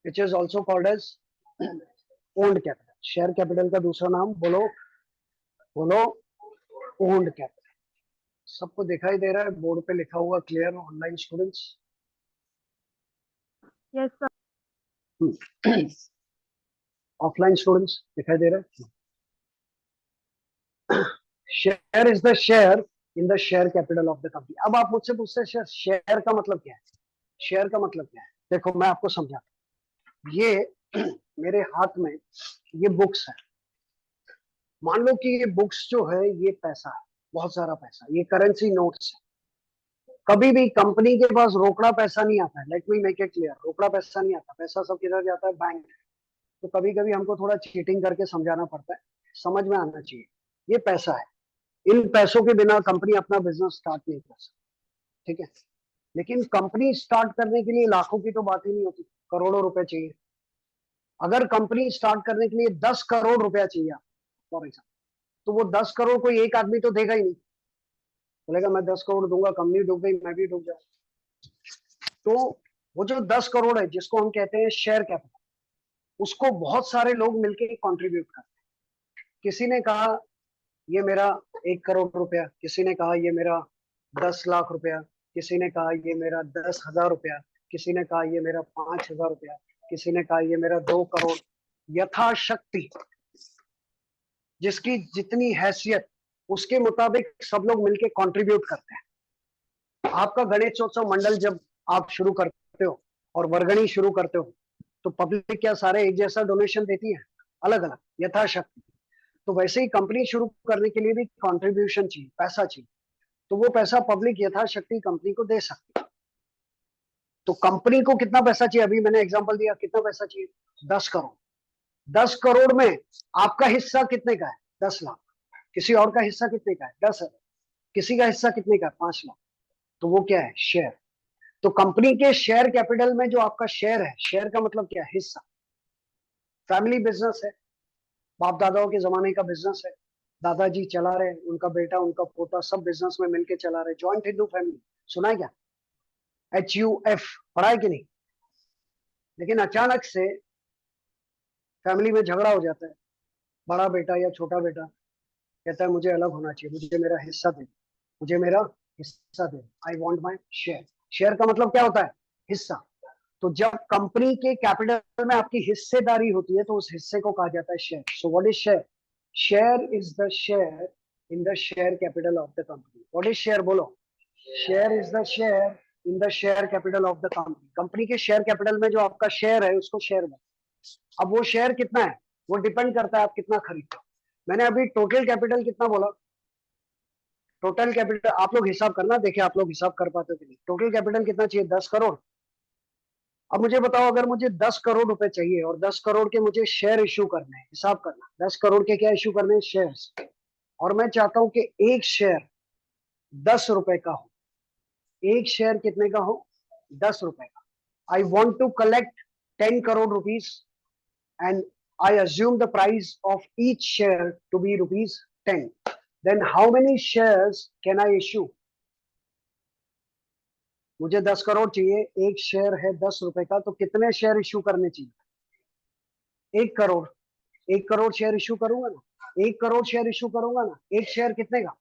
which is also called as owned capital. Share capital का दूसरा नाम बोलो, बोलो, ओन्ड कैपिटल। सबको दिखाई दे रहा है? बोर्ड पे लिखा हुआ clear? Online students? Yes sir. Offline students दिखाई दे रहा है? Share is the share in the share capital of the company. अब आप मुझसे पूछते हैं शेयर का मतलब क्या है? शेयर का मतलब क्या है? देखो मैं आपको समझाता हूं। ये मेरे हाथ में ये बुक्स है। मान लो कि ये बुक्स जो है ये पैसा है, बहुत सारा पैसा, ये करेंसी नोट्स है। कभी भी कंपनी के पास रोकड़ा पैसा नहीं आता है। Let me make it clear, रोकड़ा पैसा नहीं आता। पैसा सब किधर जाता है? बैंक। तो कभी कभी हमको थोड़ा चीटिंग करके समझाना पड़ता है, समझ में आना चाहिए। ये पैसा है, इन पैसों के बिना कंपनी अपना बिजनेस स्टार्ट नहीं कर सकती, ठीक है? लेकिन कंपनी स्टार्ट करने के लिए लाखों की तो बात ही नहीं होती, करोड़ों रुपए चाहिए। अगर कंपनी स्टार्ट करने के लिए 10 करोड़ रुपया चाहिए फॉर एग्जाम्पल, तो वो 10 करोड़ कोई एक आदमी तो देगा ही नहीं। बोलेगा मैं 10 करोड़ दूंगा, कंपनी डूब गई, मैं भी डूब जाऊंगा। तो वो जो 10 करोड़ है जिसको हम कहते हैं शेयर कैपिटल, उसको बहुत सारे लोग मिलके कंट्रीब्यूट करते हैं। किसी ने कहा ये मेरा 1 करोड़ रुपया, किसी ने कहा ये मेरा 10 लाख रुपया, किसी ने कहा ये मेरा 10,000 रुपया, किसी ने कहा ये मेरा 5,000 रुपया, किसी ने कहा ये मेरा 2 करोड़। यथाशक्ति जिसकी जितनी हैसियत, उसके मुताबिक सब लोग मिलके कंट्रीब्यूट करते हैं। आपका गणेशोत्सव मंडल जब आप शुरू करते हो और वर्गणी शुरू करते हो, तो पब्लिक क्या सारे एक जैसा डोनेशन देती है? अलग अलग, यथाशक्ति। तो वैसे ही कंपनी शुरू करने के लिए भी कंट्रीब्यूशन चाहिए, पैसा चाहिए। तो वो पैसा पब्लिक यथाशक्ति कंपनी को दे सकती है। तो कंपनी को कितना पैसा चाहिए? अभी मैंने एग्जांपल दिया, कितना पैसा चाहिए? 10 करोड़। 10 करोड़ में आपका हिस्सा कितने का है? 10 लाख। किसी और का हिस्सा कितने का है? 10,000। किसी का हिस्सा कितने का है? 5 लाख। तो वो क्या है? शेयर। तो कंपनी के शेयर कैपिटल में जो आपका शेयर है, शेयर का मतलब क्या है? हिस्सा। फैमिली बिजनेस है, बाप दादाओं के जमाने का बिजनेस है, दादाजी चला रहे, उनका बेटा, उनका पोता, सब बिजनेस में मिलके चला रहे। जॉइंट हिंदू फैमिली सुना है क्या? HUF पढ़ा है कि नहीं? लेकिन अचानक से फैमिली में झगड़ा हो जाता है। बड़ा बेटा या छोटा बेटा कहता है मुझे अलग होना चाहिए, मुझे मेरा हिस्सा दे, मुझे मेरा हिस्सा दे, I want my share. Share का मतलब क्या होता है? हिस्सा। तो जब कंपनी के कैपिटल में आपकी हिस्सेदारी होती है तो उस हिस्से को कहा जाता है share. So what is share? Share is the share in the share capital of the company. What is share? बोलो। Share is the share in the share capital of the company. Company के शेयर कैपिटल में जो आपका शेयर है उसको शेयर में। अब वो शेयर कितना है वो डिपेंड करता है आप कितना खरीदते हो। मैंने अभी टोटल कैपिटल कितना बोला? टोटल कैपिटल आप लोग हिसाब करना, देखिए आप लोग हिसाब कर पाते हो कि नहीं। टोटल कैपिटल कितना चाहिए? 10 करोड़। अब मुझे बताओ, अगर मुझे 10 करोड़ रुपए चाहिए और 10 करोड़ के मुझे शेयर इश्यू करने हैं, हिसाब करना, 10 करोड़ के क्या इश्यू करने हैं? शेयर्स। और मैं चाहता हूं कि एक शेयर 10 रुपए का हो। एक शेयर कितने का हो? 10 रुपए का। I want to collect 10 crore rupees and I assume the price of each share to be rupees 10. Then how many shares can I issue? मुझे 10 करोड़ चाहिए, एक शेयर है 10 रुपए का, तो कितने शेयर इश्यू करने चाहिए? 1 करोड़। 1 करोड़ शेयर इश्यू करूंगा ना? 1 करोड़ शेयर इश्यू करूंगा ना? एक शेयर कितने का?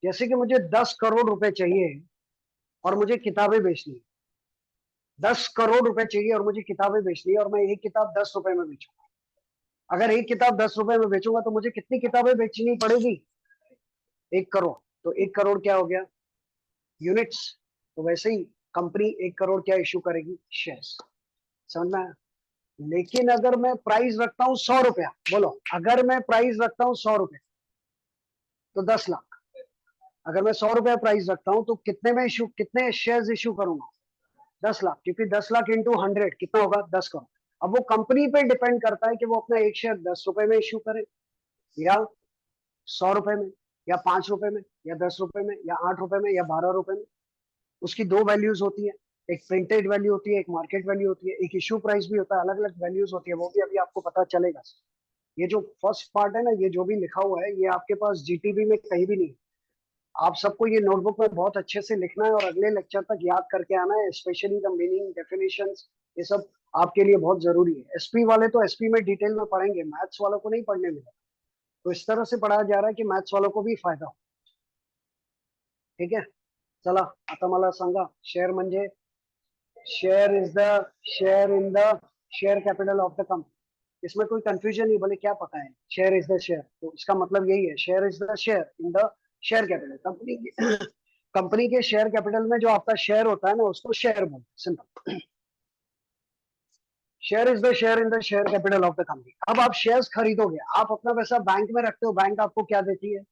जैसे कि मुझे 10 करोड़ रुपए चाहिए और मुझे किताबें बेचनी है। 10 करोड़ रुपए चाहिए और मुझे किताबें बेचनी है और मैं एक किताब 10 रुपए में बेचूंगा। अगर एक किताब 10 रुपए में बेचूंगा तो मुझे कितनी किताबें बेचनी पड़ेगी? 1 करोड़। तो 1 करोड़ क्या हो गया? यूनिट्स। तो वैसे ही कंपनी 1 करोड़ क्या इश्यू करेगी? शेयर्स। समझ में आया? लेकिन अगर मैं प्राइस रखता हूं 100 रुपया, बोलो, अगर मैं प्राइस रखता हूं 100 रुपए तो 10 लाख। अगर मैं 100 रुपया प्राइस रखता हूं तो कितने में इश्यू, कितने शेयर्स इश्यू करूंगा? 10 लाख, क्योंकि 10 लाख इंटू 100 कितना होगा? 10 करोड़। अब वो कंपनी पे डिपेंड करता है कि वो अपना एक शेयर 10 रुपए में इश्यू करे या 100 रुपए में या 5 रुपए में या 10 रुपए में या 8 रुपए में या 12 रुपए में। उसकी दो वैल्यूज होती है, एक प्रिंटेड वैल्यू होती है, एक मार्केट वैल्यू होती है, एक इश्यू प्राइस भी होता है, अलग अलग वैल्यूज होती है, वो भी अभी आपको पता चलेगा। ये जो फर्स्ट पार्ट है ना, ये जो भी लिखा हुआ है, ये आपके पास जीटीबी में कहीं भी नहीं। आप सबको ये नोटबुक में बहुत अच्छे से लिखना है और अगले लेक्चर तक याद करके आना है, स्पेशली द मीनिंग, डेफिनेशंस, ये सब आपके लिए बहुत जरूरी है। एसपी वाले तो एसपी में डिटेल में पढ़ेंगे, मैथ्स वालों को नहीं पढ़ने मिलेगा। तो इस तरह से पढ़ाया जा रहा है कि मैथ्स वालों को भी फायदा हो। ठीक है, चला आता मला सांगा, शेयर म्हणजे, share is the share in the share capital of the company. इसमें कोई कंफ्यूजन नहीं, बोले क्या पता है शेयर इज द शेयर, तो इसका मतलब यही है, share is the share in the share capital company की। कंपनी के शेयर कैपिटल में जो आपका शेयर होता है ना, उसको शेयर बोलते हैं, simple. Share is the share in the share capital of the company. अब आप शेयर्स खरीदोगे, आप अपना पैसा बैंक में रखते हो, बैंक आपको क्या देती है?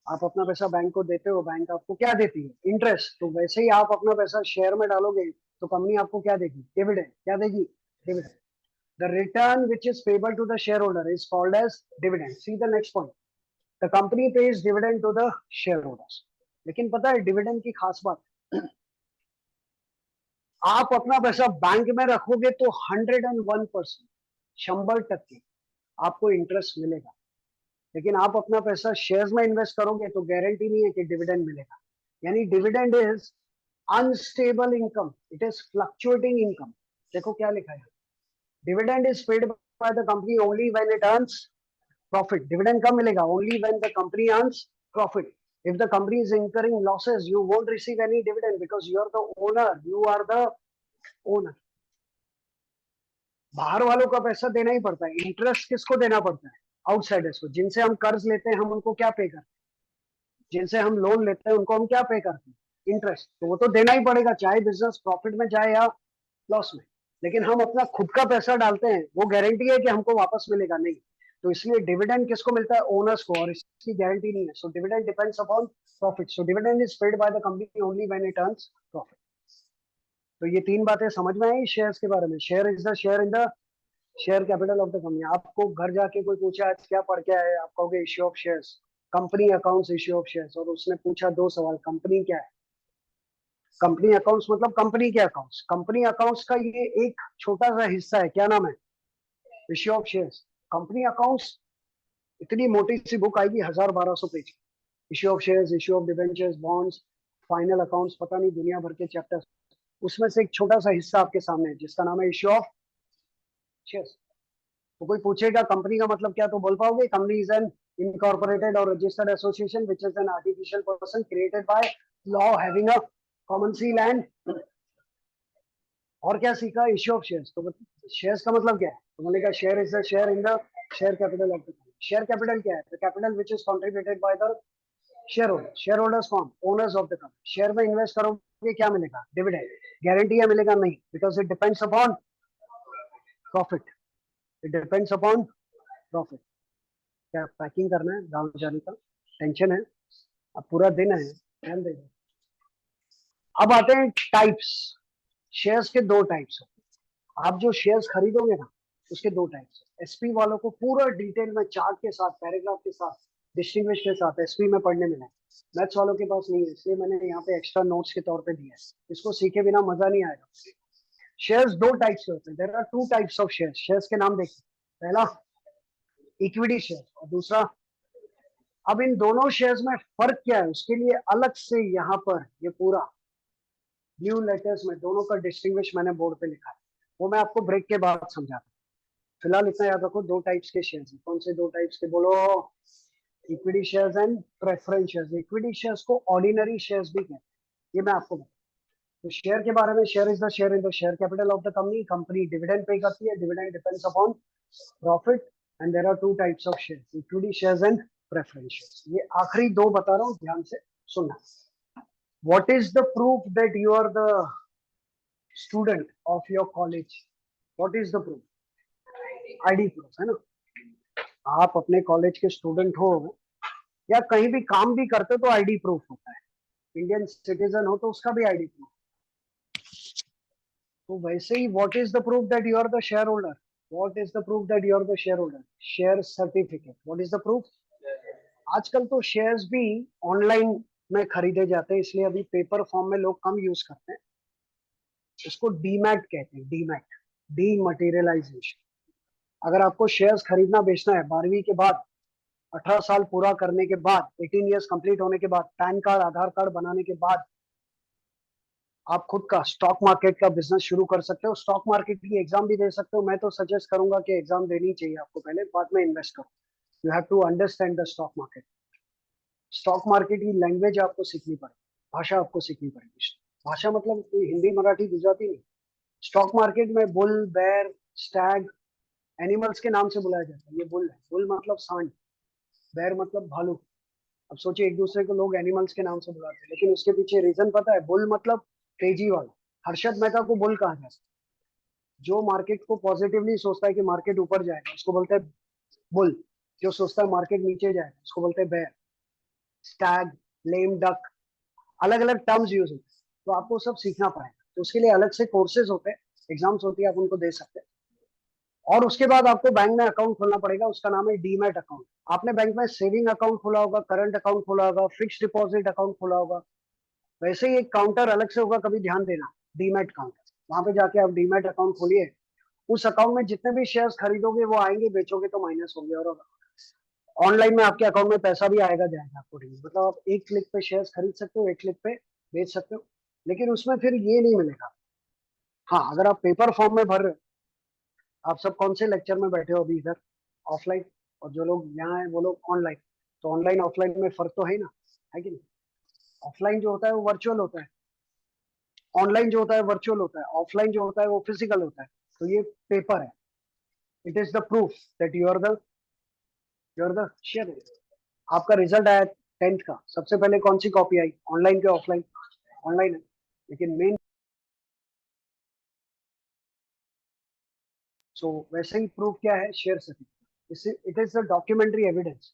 आप अपना पैसा बैंक को देते हो, बैंक आपको क्या देती है? इंटरेस्ट। तो वैसे ही आप अपना पैसा शेयर में डालोगे तो कंपनी आपको क्या देगी? डिविडेंड। क्या देगी? Dividend. The return which is payable to the share holder is called as dividend. See the next point, the company pays dividend to the share holders. लेकिन पता है डिविडेंड की खास बात, आप अपना पैसा बैंक में रखोगे तो 101%, 100% आपको इंटरेस्ट मिलेगा। लेकिन आप अपना पैसा शेयर्स में इन्वेस्ट करोगे तो गारंटी नहीं है कि डिविडेंड मिलेगा। यानी dividend is unstable income, it is fluctuating income. देखो क्या लिखा है, dividend is paid by the company only when it earns profit. Dividend कब मिलेगा? Only when the company earns profit. If the company is incurring losses, you won't receive any dividend because you are the owner. You are the owner. बाहर वालों का पैसा देना ही पड़ता है। इंटरेस्ट किसको देना पड़ता है? आउटसाइडर्स को। जिनसे हम कर्ज लेते हैं हम उनको क्या पे करते हैं? जिनसे हम लोन लेते हैं उनको हम क्या पे करते हैं? इंटरेस्ट। तो वो तो देना ही पड़ेगा, चाहे बिजनेस प्रॉफिट में जाए या लॉस में। लेकिन हम अपना खुद का पैसा डालते हैं, वो गारंटी है कि हमको वापस मिलेगा नहीं। तो इसलिए डिविडेंड किसको मिलता है? ओनर्स को, और इसकी गारंटी नहीं है। So dividend depends upon profit. So dividend is paid by the company only when it earns profit. तो ये तीन बातें समझ में आई शेयर्स के बारे में। Share is the share in the share capital of the company. आपको घर जाके कोई पूछा आज क्या पढ़ के आए, आप कहोगे issue of shares, company accounts, issue of shares. और उसने पूछा दो सवाल, कंपनी क्या है? कंपनी अकाउंट्स मतलब कंपनी के अकाउंट्स। कंपनी अकाउंट्स का ये एक छोटा सा हिस्सा है, क्या नाम है? Issue of shares. Company accounts इतनी मोटी सी बुक आएगी, 1000-1200 page. Issue of shares, issue of debentures, bonds, final accounts, पता नहीं दुनिया भर के चैप्टर्स, उसमें से एक छोटा सा हिस्सा आपके सामने है जिसका नाम है इश्यू ऑफ शेयर्स। तो कोई पूछेगा कंपनी का मतलब क्या, तो बोल पाओगे company is an incorporated or registered association which is an artificial person created by law having a common seal and. और क्या सीखा? Issue of shares. तो शेयर्स का मतलब क्या है? तो बोलेगा share is the share in the share capital of the company. Share capital क्या है? The capital which is contributed by the share holder. Share holders कौन? Owners of the company. Share में इन्वेस्ट करोगे क्या मिलेगा? डिविडेंड। गारंटी है मिलेगा नहीं, because it depends upon profit. It depends upon profit. क्या पैकिंग करना है गाँव जाने का टेंशन है? अब पूरा दिन है, ध्यान देगा। अब आते हैं टाइप्स। शेयर्स के दो टाइप्स होते हैं। आप जो शेयर्स खरीदोगे ना, उसके दो टाइप्स है। एसपी वालों को पूरा डिटेल में चार्ट के साथ, पैराग्राफ के साथ, डिस्टिंग्विश के साथ एसपी में पढ़ने मिला है। मैथ्स वालों के पास नहीं है, इसलिए मैंने यहाँ पे एक्स्ट्रा नोट्स के तौर पे दिया है। इसको सीखे बिना मजा नहीं आएगा। शेयर्स दो टाइप्स के होते हैं। There are two types of shares. Shares के नाम देखिए। पहला इक्विटी शेयर और दूसरा। अब इन दोनों शेयर्स में फर्क क्या है, उसके लिए अलग से यहाँ पर ये पूरा ब्लू लेटर्स में दोनों का डिस्टिंग्विश मैंने बोर्ड पे लिखा है। वो मैं आपको ब्रेक के बाद समझाता हूँ। फिलहाल इतना याद रखो, दो टाइप्स के शेयर्स हैं। कौन से दो टाइप्स के बोलो? Equity shares and preference shares. Equity shares को ऑर्डिनरी शेयर्स भी कहते हैं, ये मैं आपको बताऊँ। तो शेयर के बारे में, share is the share in the share capital of the company. Company dividend pay करती है, dividend depends upon profit, and there are two types of shares, equity shares and preference shares. ये आखिरी दो बता रहा हूँ, ध्यान से सुनना। What is the proof that you are the student of your college? What is the proof? ID proof है ना। आप अपने कॉलेज के स्टूडेंट हो या कहीं भी काम भी करते हो तो आईडी प्रूफ होता है। इंडियन सिटीजन हो तो उसका भी आईडी प्रूफ। तो वैसे ही what is the proof that you are the share holder? What is the proof that you are the share holder? Share certificate. What is the proof? आजकल तो शेयर्स भी ऑनलाइन में खरीदे जाते हैं, इसलिए अभी पेपर फॉर्म में लोग कम यूज करते हैं। इसको डीमैट कहते हैं, डीमैट, डीमटेरियलाइजेशन। अगर आपको शेयर्स खरीदना बेचना है 12वीं के बाद, 18 साल पूरा करने के बाद, 18 ईयर्स कंप्लीट होने के बाद, पैन कार्ड आधार कार्ड बनाने के बाद आप खुद का स्टॉक मार्केट का बिजनेस शुरू कर सकते हो। स्टॉक मार्केट की एग्जाम भी दे सकते हो। मैं तो सजेस्ट करूंगा कि एग्जाम देनी चाहिए आपको पहले, बाद में इन्वेस्ट करो। You have to understand the stock market. Stock market की लैंग्वेज आपको सीखनी पड़ेगी, भाषा आपको सीखनी पड़ेगी। भाषा मतलब कोई हिंदी मराठी गुजराती नहीं। स्टॉक मार्केट में बुल, बेयर, स्टैग एनिमल्स के नाम से बुलाया जाता है। ये बुल है, बुल मतलब सांड, बेयर मतलब भालू। अब सोचिए, एक दूसरे को लोग एनिमल्स के नाम से बुलाते हैं, लेकिन उसके पीछे रीजन पता है? बुल मतलब तेजी वाला। हर्षद मेहता को बुल कहा जाता है। जो मार्केट को पॉजिटिवली सोचता है कि मार्केट ऊपर जाएगा, उसको बोलते हैं बुल। जो सोचता है मार्केट नीचे जाएगा, उसको बोलते हैं बेयर। स्टैग, लेम डक, अलग अलग टर्म्स यूज होते हैं। तो आपको सब सीखना पड़ेगा। तो उसके लिए अलग से कोर्सेज होते हैं, एग्जाम्स होती है, आप उनको दे सकते हैं। और उसके बाद आपको बैंक में अकाउंट खोलना पड़ेगा, उसका नाम है डीमैट अकाउंट। आपने बैंक में सेविंग अकाउंट खोला होगा, करंट अकाउंट खोला होगा, फिक्स डिपॉजिट अकाउंट खोला होगा। वैसे ही एक काउंटर अलग से होगा, कभी ध्यान देना, डीमैट काउंटर। वहां पे जाके आप डीमैट अकाउंट खोलिए। उस अकाउंट में जितने भी शेयर्स खरीदोगे वो आएंगे, बेचोगे तो माइनस होंगे। और ऑनलाइन में आपके अकाउंट में पैसा भी आएगा जाएगा अकॉर्डिंग। मतलब आप एक क्लिक पे शेयर्स खरीद सकते हो, एक क्लिक पे बेच सकते हो। लेकिन उसमें फिर ये नहीं मिलेगा। हाँ, अगर आप पेपर फॉर्म में भर रहे हो, आप सब कौन से लेक्चर में बैठे हो अभी इधर? ऑफलाइन। और जो लोग यहाँ हैं वो लोग ऑनलाइन। तो ऑनलाइन ऑफलाइन में फर्क तो है ना, है कि नहीं? ऑफलाइन जो होता है वो वर्चुअल होता है, ऑनलाइन जो होता है वर्चुअल होता है, ऑफलाइन जो होता है वो फिजिकल होता है। तो ये पेपर है। It is the proof that you are the share. आपका रिजल्ट आया 10th का, सबसे पहले कौन सी कॉपी आई, ऑनलाइन के ऑफलाइन? ऑनलाइन है। लेकिन मेन सो वैसे ही प्रूफ क्या है? Share certificate. It is the documentary evidence.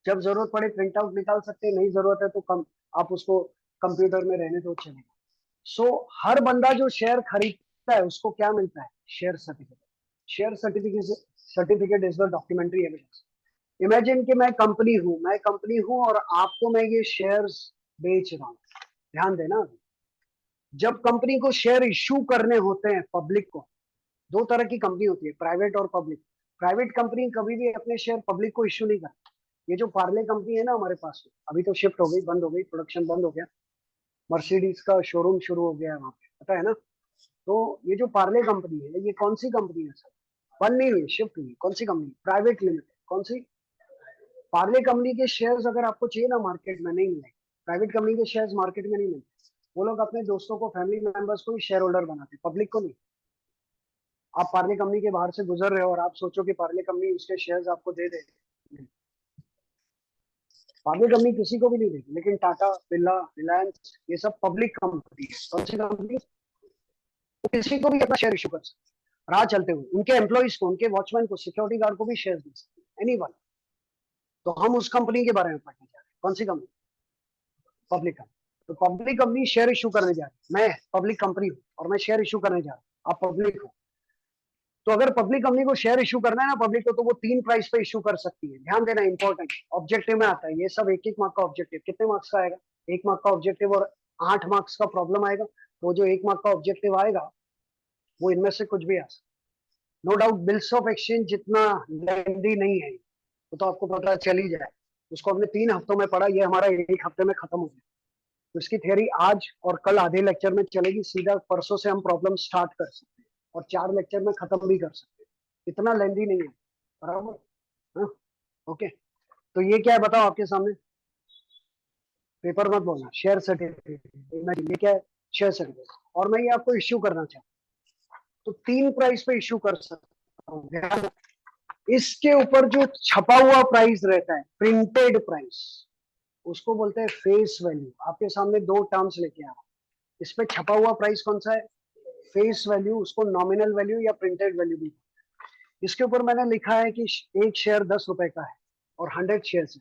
जब जरूरत पड़े प्रिंट आउट निकाल सकते हैं, नहीं जरूरत है तो कम आप उसको कंप्यूटर में रहने दो, चलेगा। सो हर बंदा जो शेयर खरीदता है उसको क्या मिलता है? Share certificate. Share certificate is the documentary evidence. Imagine कि मैं कंपनी हूं और आपको मैं ये शेयर्स बेच रहा हूँ। ध्यान देना, जब कंपनी को शेयर इश्यू करने होते हैं पब्लिक को, दो तरह की कंपनी होती है, प्राइवेट और पब्लिक। प्राइवेट कंपनी कभी भी अपने शेयर पब्लिक को इश्यू नहीं करती। ये जो पार्ले कंपनी है ना हमारे पास, अभी तो शिफ्ट हो गई, बंद हो गई, प्रोडक्शन बंद हो गया। मर्सिडीज का शोरूम शुरू हो गया है वहां पे, पता है ना? तो ये जो पार्ले कंपनी है, ये कौन सी कंपनी है सर? बंद नहीं हुई, शिफ्ट हुई। कौन सी कंपनी? Private limited. कौन सी? पार्ले कंपनी के शेयर्स अगर आपको चाहिए ना मार्केट में, नहीं मिलेंगे। प्राइवेट कंपनी के शेयर्स मार्केट में नहीं मिलते। वो लोग अपने दोस्तों को, फैमिली मेंबर्स को ही शेयर होल्डर बनाते, पब्लिक को नहीं। आप पार्ले कंपनी के बाहर से गुजर रहे हो और आप सोचो कि पार्ले कंपनी उसके शेयर्स आपको दे दे। पार्ले कंपनी किसी को भी नहीं देगी। लेकिन टाटा, बिरला, रिलायंस, ये सब पब्लिक कंपनी है। कौन सी कंपनी? किसी को भी अपना शेयर इशू कर सकते, राह चलते हुए। उनके एम्प्लॉइज को, उनके वॉचमैन को, सिक्योरिटी गार्ड को भी शेयर दे सकते। एनीवन। तो हम उस कंपनी के बारे में पढ़ने जा रहे हैं। कौन सी कंपनी? Public company. तो पब्लिक कंपनी शेयर इशू करने जा रही है। मैं पब्लिक कंपनी हूँ और मैं शेयर इशू करने जा रहा हूँ, आप पब्लिक हो। तो अगर पब्लिक कंपनी को शेयर इशू करना है ना पब्लिक को, तो वो 3 प्राइस पे इशू कर सकती है। ध्यान देना, इंपॉर्टेंट। ऑब्जेक्टिव में आता है ये सब, एक एक मार्क का ऑब्जेक्टिव। कितने मार्क्स का आएगा? 1 मार्क का ऑब्जेक्टिव और 8 मार्क्स का प्रॉब्लम आएगा। वो जो 1 मार्क का ऑब्जेक्टिव आएगा वो इनमें से कुछ भी आ सकता। No doubt bills of exchange जितना लेंदी नहीं है, वो तो आपको पता चल ही जाए। उसको हमने 3 हफ्तों में पढ़ा, ये हमारा 1 हफ्ते में खत्म हो गया। तो इसकी थ्योरी आज और कल आधे लेक्चर में चलेगी, सीधा परसों से हम प्रॉब्लम स्टार्ट कर सकते हैं और 4 लेक्चर में खत्म भी कर सकते हैं। इतना लेंदी नहीं है, बराबर? हाँ, ओके। तो ये क्या है बताओ आपके सामने? पेपर मत बोलना, शेयर सर्टिफिकेट। ये क्या है? Share certificate. और मैं ये आपको इश्यू करना चाहता हूँ, तो 3 प्राइस पे इश्यू कर सकता हूँ। इसके ऊपर जो छपा हुआ प्राइस रहता है, प्रिंटेड प्राइस, उसको बोलते हैं फेस वैल्यू। आपके सामने 2 टर्म्स लेके आ रहा हूं। इस पे छपा हुआ प्राइस कौन सा है? Face value. उसको नॉमिनल वैल्यू या प्रिंटेड वैल्यू भी। इसके ऊपर मैंने लिखा है कि एक शेयर 10 रुपए का है और 100 शेयर है।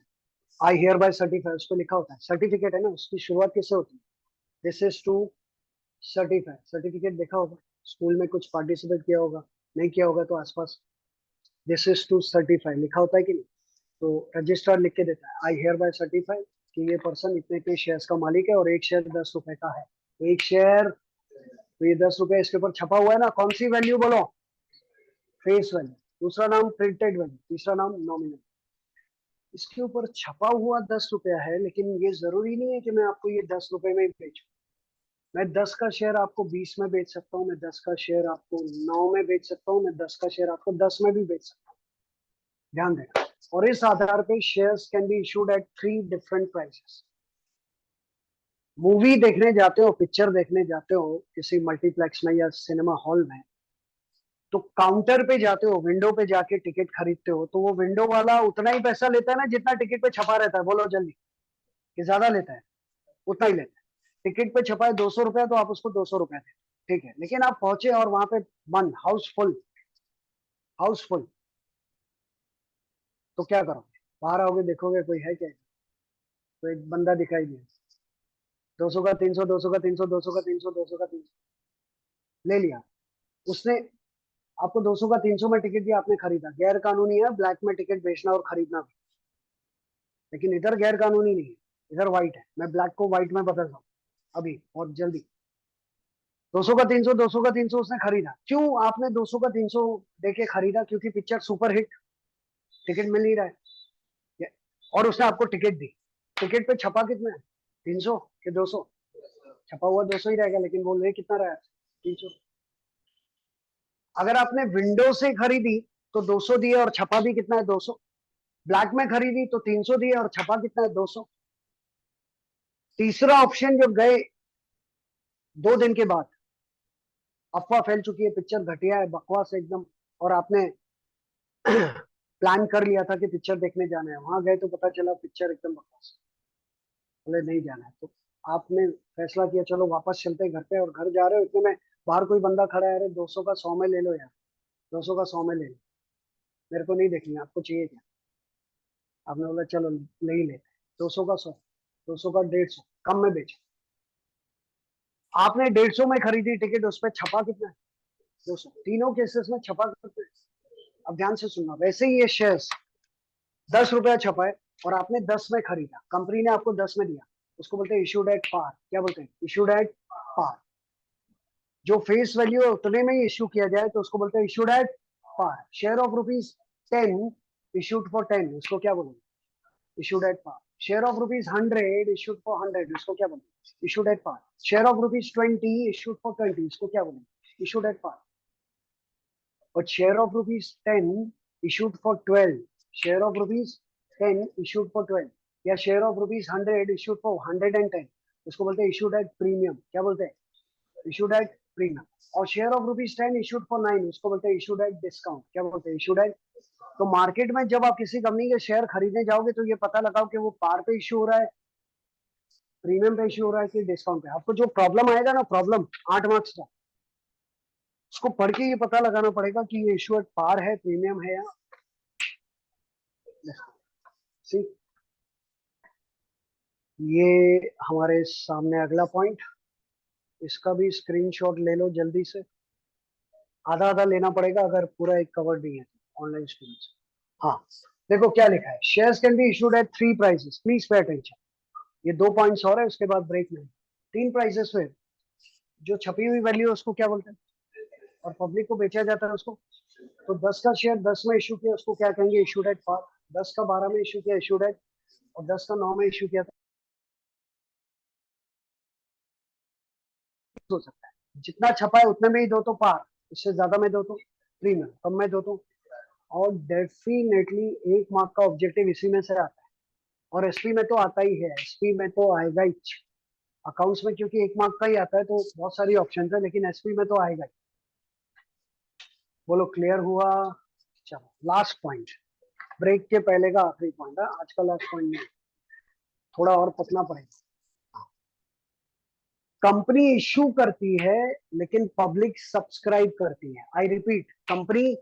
आई हियर बाय सर्टिफाई, उस पर लिखा होता है। सर्टिफिकेट है ना, उसकी शुरुआत किससे होती है? This is to certify. Certificate देखा होगा, स्कूल में कुछ पार्टिसिपेट किया होगा, नहीं किया होगा तो आसपास दिस इज टू सर्टिफाई लिखा होता है कि नहीं? तो रजिस्ट्रार लिख के देता है, आई हियर बाय सर्टिफाई कि ये पर्सन इतने इतने शेयर्स का मालिक है और एक शेयर 10 रुपए का है। एक शेयर, तो ये 10 रुपए इसके ऊपर छपा हुआ है ना, कौन सी वैल्यू बोलो? Face value. दूसरा नाम प्रिंटेड वैल्यू, तीसरा नाम नॉमिनल। इसके ऊपर छपा हुआ 10 रुपया है, लेकिन ये जरूरी नहीं है कि मैं आपको ये 10 रुपए में ही बेचूं। मैं 10 का शेयर आपको 20 में बेच सकता हूँ, मैं 10 का शेयर आपको 9 में बेच सकता हूँ, मैं 10 का शेयर आपको 10 में भी बेच सकता हूँ। ध्यान देना। और इस आधार पे shares can be issued eight 3 different prices. Movie देखने जाते हो, पिक्चर देखने जाते हो किसी मल्टीप्लेक्स में या सिनेमा हॉल में, तो काउंटर पे जाते हो, विंडो पे जाके टिकट खरीदते हो, तो वो विंडो वाला उतना ही पैसा लेता है ना जितना टिकट पे छपा रहता है। बोलो जल्दी, कि ज्यादा लेता है? उतना ही लेता है। टिकट पे छपा है 200 रुपया, तो आप उसको 200 रुपया देते, ठीक है। लेकिन आप पहुंचे और वहां पे बंद, हाउसफुल, हाउसफुल, तो क्या करोगे? बाहर आओगे, देखोगे कोई है क्या? तो एक बंदा दिखाई दिया, 200 का 300, 200 का 300, 200 का 300, 200 का 300 ले लिया उसने। आपको 200 का 300 में टिकट दिया, आपने खरीदा। गैर कानूनी है ब्लैक में टिकट बेचना और खरीदना भी, लेकिन इधर गैर कानूनी नहीं है, इधर व्हाइट है। मैं ब्लैक को व्हाइट में बदल रहा हूँ अभी बहुत जल्दी। 200 का 300, 200 का 300 उसने खरीदा। क्यों आपने 200 का 300 देके खरीदा? क्योंकि पिक्चर सुपर हिट, टिकट मिल नहीं रहा है, और उसने आपको टिकट दी। टिकट पे छपा कितना है? 300 कि 200? छपा हुआ 200 ही रहेगा, लेकिन बोल रहे कितना रहा है? 300। अगर आपने विंडो से खरीदी तो 200 दिए और छपा भी कितना है? 200। ब्लैक में खरीदी तो 300 दिए और छपा कितना है? 200। तीसरा ऑप्शन, जब गए 2 दिन के बाद, अफवाह फैल चुकी है, पिक्चर घटिया है, बकवास है एकदम, और आपने प्लान कर लिया था कि पिक्चर देखने जाना है, वहां गए तो पता चला पिक्चर एकदम बकवास, बोले नहीं जाना है। तो आपने फैसला किया चलो वापस चलते हैं घर पे, और घर जा रहे हो इतने में बाहर कोई बंदा खड़ा है, अरे 200 का 100 में ले लो यार, 200 का 100 में ले लो, मेरे को नहीं देखनी, आपको चाहिए क्या? आपने बोला चलो ले ही लेते, 200 का 100, 200 का 150, कम में बेचो। आपने 150 में खरीदी टिकट, उस पर छपा कितना है? 200। तीनों केसेस में छपा कितना है? अब ध्यान से सुनना। वैसे ही ये शेयर्स 10 रुपया छपा है और आपने 10 में खरीदा, कंपनी ने आपको 10 में दिया, उसको बोलते हैं इशूड एट पार। क्या बोलते हैं? Issued at par. जो फेस वैल्यू है उतने में ही इश्यू किया जाए तो उसको बोलते हैं issued at par. Share of rupees 10 issued for 10, उसको क्या बोलेंगे? Issued at par. Share of rupees 100 issued for 100, उसको क्या बोलेंगे? Issued at par. Share of rupees 20 issued for 20, इसको क्या बोलेंगे? Issued at par. और share of rupees 10 issued for 12, share of rupees 10 issued for 12, या share of rupees 100 issued for 110, उसको बोलते हैं इशूड एट प्रीमियम। क्या बोलते हैं? Issued at premium. और share of rupees 10 issued for 9, उसको बोलते हैं इशूड एट डिस्काउंट। क्या बोलते हैं? Issued eight. तो मार्केट में जब आप किसी कंपनी के शेयर खरीदने जाओगे तो ये पता लगाओ कि वो पार पे इशू हो रहा है, प्रीमियम पे इशू हो रहा है कि डिस्काउंट पे। आपको जो प्रॉब्लम आएगा ना, प्रॉब्लम 8 मार्क्स का, उसको पढ़ के ये पता लगाना पड़ेगा कि ये इशू एट पार है, प्रीमियम है, या सी ये हमारे सामने अगला पॉइंट, इसका भी स्क्रीनशॉट ले लो जल्दी से, आधा आधा लेना पड़ेगा अगर पूरा एक कवर नहीं है ऑनलाइन स्टूडेंट्स। हाँ देखो क्या लिखा है, shares can be issued eight 3 prices, please pay attention. ये 2 पॉइंट्स और है, उसके बाद ब्रेक नहीं। 3 प्राइसेस में जो छपी हुई वैल्यू है उसको क्या बोलते हैं, और पब्लिक को बेचा जाता है उसको, तो 10 का शेयर 10 में इशू किया उसको क्या कहेंगे, इशूड एट पार। 10 का 12 में इशू किया इशूड एट, और 10 का 9 में इशू किया हो सकता है जितना छपा है उतने में ही दो तो पार, इससे ज्यादा में दो तो प्रीमियम, कम में दो तो। और डेफिनेटली 1 मार्क का ऑब्जेक्टिव इसी में से आता है, और एसपी में तो आता ही है, एसपी में तो आएगा ही। अकाउंट्स में क्योंकि 1 मार्क का ही आता है तो बहुत सारी ऑप्शन है, लेकिन एसपी में तो आएगा ही। बोलो क्लियर हुआ। चलो लास्ट पॉइंट, ब्रेक के पहले का आखिरी पॉइंट है आज का, लास्ट पॉइंट नहीं, थोड़ा और पतला पड़ेगा। कंपनी इशू करती है लेकिन पब्लिक सब्सक्राइब करती है। आई रिपीट, कंपनी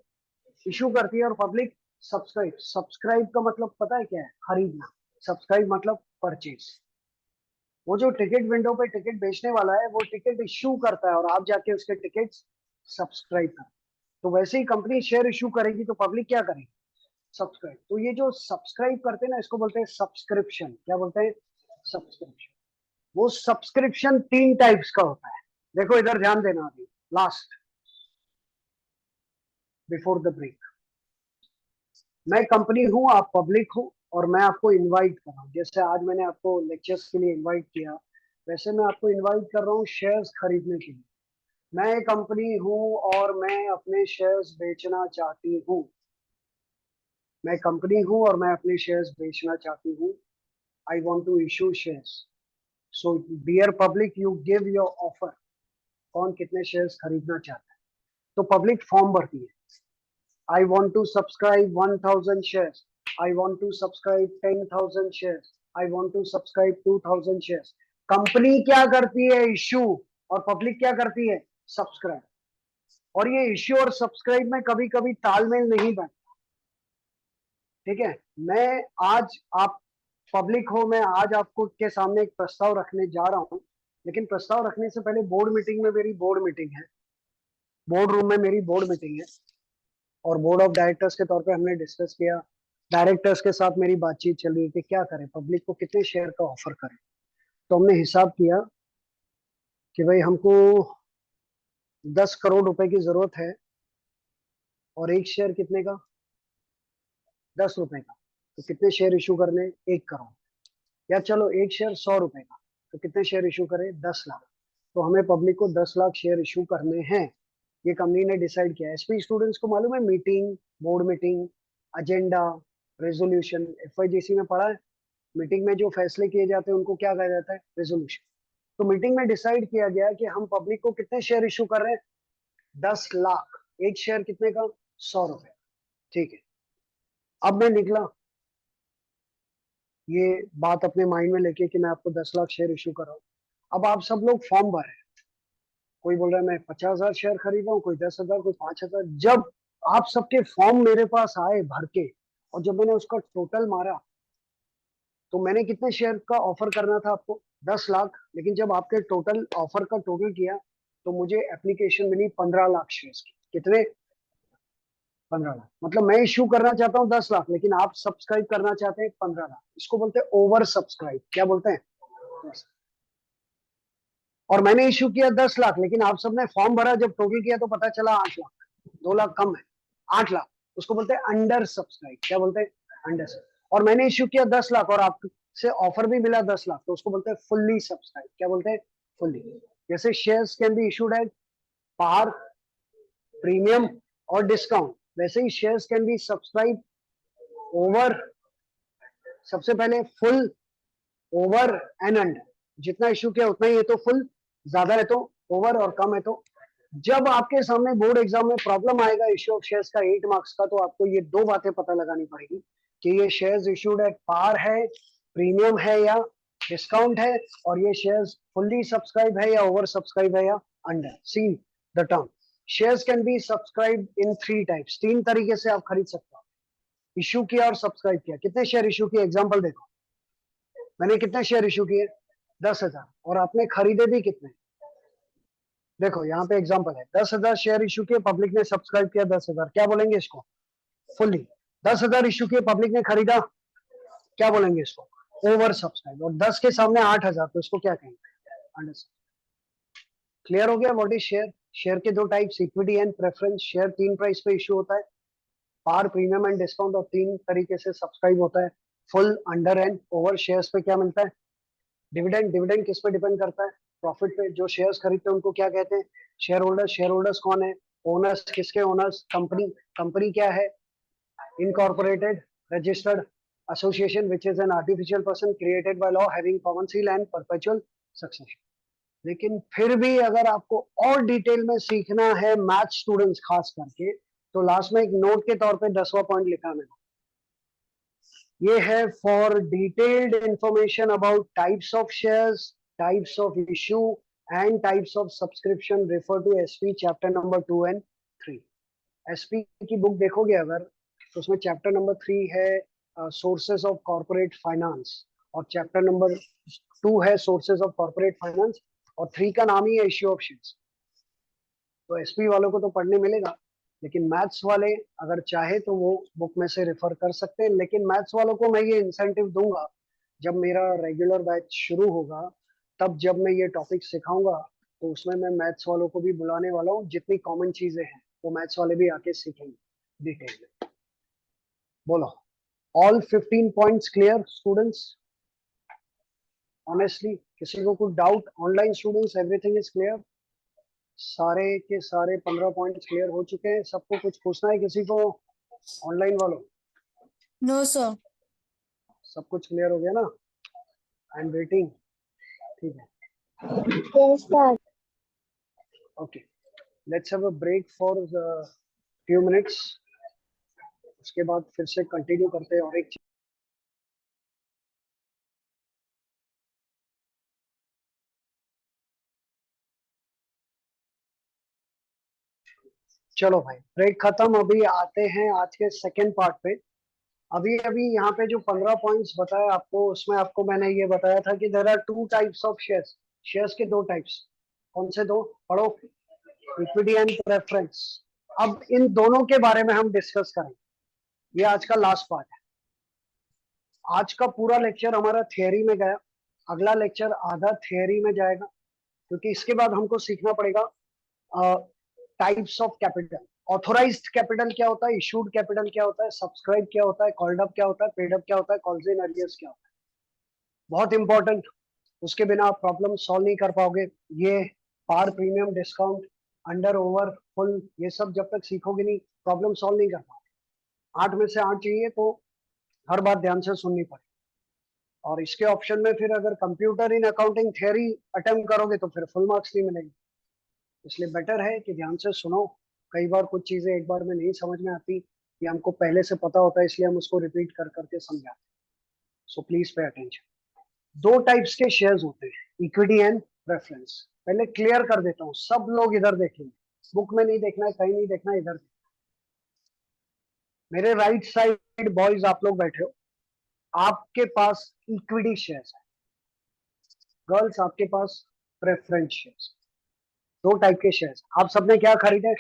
इशू करती है और पब्लिक सब्सक्राइब। सब्सक्राइब का मतलब पता है क्या है, खरीदना। सब्सक्राइब मतलब परचेज। वो जो टिकट विंडो पे टिकट बेचने वाला है वो टिकट इशू करता है और आप जाके उसके टिकट सब्सक्राइब कर। तो वैसे ही कंपनी शेयर इशू करेगी तो पब्लिक क्या करेगी, सब्सक्राइब। तो ये जो सब्सक्राइब करते हैं ना, इसको बोलते हैं सब्सक्रिप्शन। क्या बोलते हैं, सब्सक्रिप्शन। वो सब्सक्रिप्शन 3 टाइप्स का होता है। देखो इधर ध्यान देना, अभी लास्ट बिफोर द ब्रेक। मैं कंपनी हूं, आप पब्लिक हो, और मैं आपको इनवाइट कर रहा हूं। जैसे आज मैंने आपको लेक्चर्स के लिए इनवाइट किया, वैसे मैं आपको इनवाइट कर रहा हूं शेयर्स खरीदने के लिए। मैं कंपनी हूं और मैं अपने शेयर्स बेचना चाहती हूं। मैं कंपनी हूं और मैं अपने शेयर्स बेचना चाहती हूं। I want to issue shares. So dear public, you give your offer. कौन कितने शेयर्स खरीदना चाहता है, तो पब्लिक फॉर्म भरती है। I want to subscribe 1000 shares. I want to subscribe 10,000 shares. I want to subscribe 2000 shares. Company क्या करती है, इश्यू, और पब्लिक क्या करती है, सब्सक्राइब। और ये इश्यू और सब्सक्राइब में कभी कभी तालमेल नहीं बैठता। ठीक है, मैं आज, आप पब्लिक हो, मैं आज आपको के सामने एक प्रस्ताव रखने जा रहा हूं, लेकिन प्रस्ताव रखने से पहले बोर्ड मीटिंग में मेरी बोर्ड मीटिंग है, बोर्ड रूम में मेरी बोर्ड मीटिंग है, और बोर्ड ऑफ डायरेक्टर्स के तौर पे हमने डिस्कस किया। डायरेक्टर्स के साथ मेरी बातचीत चल रही है कि क्या करें, पब्लिक को कितने शेयर का ऑफर करें। तो हमने हिसाब किया कि भाई हमको 10 करोड़ रुपए की जरूरत है, और एक शेयर कितने का, 10 रुपए का। तो कितने शेयर इशू करने, 1 करोड़। या चलो एक शेयर 100 रुपए का, तो कितने शेयर इशू करें, 10 लाख। तो हमें पब्लिक को 10 लाख शेयर इशू करने हैं, ये कंपनी ने डिसाइड किया। एसपी स्टूडेंट्स को मालूम है, meeting, board meeting, agenda, resolution, FIGC में पढ़ा है। मीटिंग में जो फैसले किए जाते हैं उनको क्या कहा जाता है, रेजोल्यूशन। तो मीटिंग में डिसाइड किया गया कि हम पब्लिक को कितने शेयर इशू कर रहे हैं, 10 लाख। एक शेयर कितने का, 100 रुपए। ठीक है, अब मैं निकला ये बात अपने माइंड में लेके कि मैं आपको 10 लाख शेयर इशू कर रहा हूँ। अब आप सब लोग फॉर्म भर रहे हैं, कोई बोल रहा है मैं 50,000 शेयर खरीद रहा हूँ, कोई 10,000, कोई 5,000। जब आप सबके फॉर्म मेरे पास आए भर के, और जब मैंने उसका टोटल मारा, तो मैंने कितने शेयर का ऑफर करना था आपको, 10 लाख। लेकिन जब आपके टोटल ऑफर का टोटल किया तो मुझे एप्लीकेशन मिली 15 लाख शेयर की। कितने, 15 लाख। मतलब मैं इश्यू करना चाहता हूँ 10 लाख, लेकिन आप सब्सक्राइब करना चाहते हैं 15 लाख। इसको बोलते हैं ओवर सब्सक्राइब। क्या बोलते हैं, और मैंने इश्यू किया 10 लाख, लेकिन आप सबने फॉर्म भरा, जब टोटल किया तो पता चला 8 लाख। 2 लाख कम है, 8 लाख। उसको बोलते हैं अंडर सब्सक्राइब। क्या बोलते हैं, अंडर सब्सक्राइब। और मैंने इश्यू किया 10 लाख और आपसे ऑफर भी मिला 10 लाख, तो उसको बोलते हैं फुल्ली सब्सक्राइब। क्या बोलते हैं, फुल्ली। जैसे shares can be issued at par, premium और डिस्काउंट, वैसे ही shares can be subscribe over, सबसे पहले फुल, ओवर एंड अंडर। जितना इशू किया उतना ही है तो फुल, ज्यादा है तो ओवर, और कम है तो। जब आपके सामने बोर्ड एग्जाम में प्रॉब्लम आएगा इश्यू ऑफ शेयर्स का 8 मार्क्स का, तो आपको ये 2 बातें पता लगानी पड़ेगी कि ये शेयर्स इशूड एट पार है, प्रीमियम है या डिस्काउंट है, और ये शेयर्स फुल्ली सब्सक्राइब है या ओवर सब्सक्राइब है या under. See the term, shares can be subscribe in 3 types. 3 तरीके से आप खरीद सकते हो। इशू किया और सब्सक्राइब किया, कितने शेयर इशू किए? एग्जांपल देखो, मैंने कितने शेयर इशू किए? 10,000। और आपने खरीदे भी कितने? देखो यहाँ पे एग्जांपल है, 10,000 शेयर इशू किए, पब्लिक ने सब्सक्राइब किया 10,000, क्या बोलेंगे इसको? फुल्ली। 10,000 इशू किए, पब्लिक ने खरीदा, क्या बोलेंगे इसको? Over subscribe. और 10 के सामने 8,000, तो इसको क्या कहेंगे? अंडरस्टैंड? क्लियर हो गया व्हाट इज शेयर? शेयर के दो types, equity and preference. Share 3 price पे इशू होता है, पार, प्रीमियम एंड डिस्काउंट, और 3 तरीके से सब्सक्राइब होता है, full, under and over. Shares पे क्या मिलता है? डिविडेंड। डिविडेंड किस पे डिपेंड करता है? प्रॉफिट पे। जो शेयर्स खरीदते हैं उनको क्या कहते हैं? Share holders. शेयर होल्डर्स कौन है? ओनर्स। किसके ओनर्स? कंपनी। कंपनी क्या है? Incorporated, registered association which is an artificial person created by law having common seal and perpetual succession। लेकिन फिर भी अगर आपको और डिटेल में सीखना है मैथ स्टूडेंट्स खास करके, तो लास्ट में एक नोट के तौर पे 10वां पॉइंट लिखा मैंने, ये है for detailed information about types of shares, types of issue and types of subscription refer to SP chapter number 2 and 3। SP की बुक देखोगे अगर, तो उसमें चैप्टर नंबर 3 है सोर्सेस ऑफ कॉर्पोरेट फाइनेंस, और चैप्टर नंबर 2 है सोर्सेस ऑफ कॉर्पोरेट फाइनेंस, और 3 का नाम ही है इश्यू ऑफ शेयर्स। तो एसपी वालों को तो पढ़ने मिलेगा, लेकिन मैथ्स वाले अगर चाहे तो वो बुक में से रेफर कर सकते हैं। लेकिन मैथ्स वालों को मैं ये इंसेंटिव दूंगा, जब मेरा रेगुलर बैच शुरू होगा, तब जब मैं ये टॉपिक सिखाऊंगा, तो उसमें मैं मैथ्स वालों को भी बुलाने वाला हूँ। जितनी कॉमन चीजें हैं वो मैथ्स वाले भी आके सीखेंगे डिटेल में। बोलो, all 15 points clear students? Honestly किसी को कुछ doubt? Online students everything is clear? सारे के सारे 15 पॉइंट्स क्लियर हो चुके हैं? सबको कुछ पूछना है किसी को? ऑनलाइन वालों? No sir. सब कुछ क्लियर हो गया ना? I am waiting. ठीक है, Yes, sir. Okay, let's have a break for few minutes, उसके बाद फिर से कंटिन्यू करते हैं। और एक चलो भाई, ब्रेक खत्म, अभी आते हैं आज के सेकेंड पार्ट पे। अभी अभी यहाँ पे जो 15 पॉइंट्स बताया आपको, उसमें आपको मैंने ये बताया था कि there are 2 types of shares. Shares के 2 टाइप्स, कौन से 2? पढ़ो, इक्विटी एंड प्रेफरेंस। अब इन दोनों के बारे में हम डिस्कस करेंगे, ये आज का लास्ट पार्ट है। आज का पूरा लेक्चर हमारा थियरी में गया, अगला लेक्चर आधा थियरी में जाएगा, क्योंकि इसके बाद हमको सीखना पड़ेगा types of capital. Authorized capital क्या होता है, इशूड कैपिटल क्या होता है, सब्सक्राइब क्या होता है, कॉल्ड अप क्या होता है, पेड अप क्या होता है, कॉल्स इन अरियर्स क्या होता है। बहुत इंपॉर्टेंट, उसके बिना आप प्रॉब्लम सॉल्व नहीं कर पाओगे। ये par, premium, discount, under, over, full, ये सब जब तक सीखोगे नहीं, प्रॉब्लम सॉल्व नहीं कर पाओगे। 8 में से 8 चाहिए, तो हर बात ध्यान से सुननी पड़ेगी। और इसके ऑप्शन में फिर अगर computer in accounting theory attempt करोगे तो फिर फुल मार्क्स नहीं मिलेंगे। इसलिए बेटर है कि ध्यान से सुनो। कई बार कुछ चीजें एक बार में नहीं समझ में आती, ये हमको पहले से पता होता है, इसलिए हम उसको रिपीट कर करके समझाते हैं। So please pay attention. 2 types के शेयर्स होते हैं, इक्विटी एंड प्रेफरेंस। पहले क्लियर कर देता हूँ, सब लोग इधर देखेंगे, बुक में नहीं देखना है, कहीं नहीं देखना है, इधर। मेरे राइट साइड बॉयज आप लोग बैठे हो, आपके पास इक्विटी शेयर्स है, गर्ल्स आपके पास प्रेफरेंस शेयर्स। 2 टाइप के शेयर्स। आप सबने क्या खरीदे?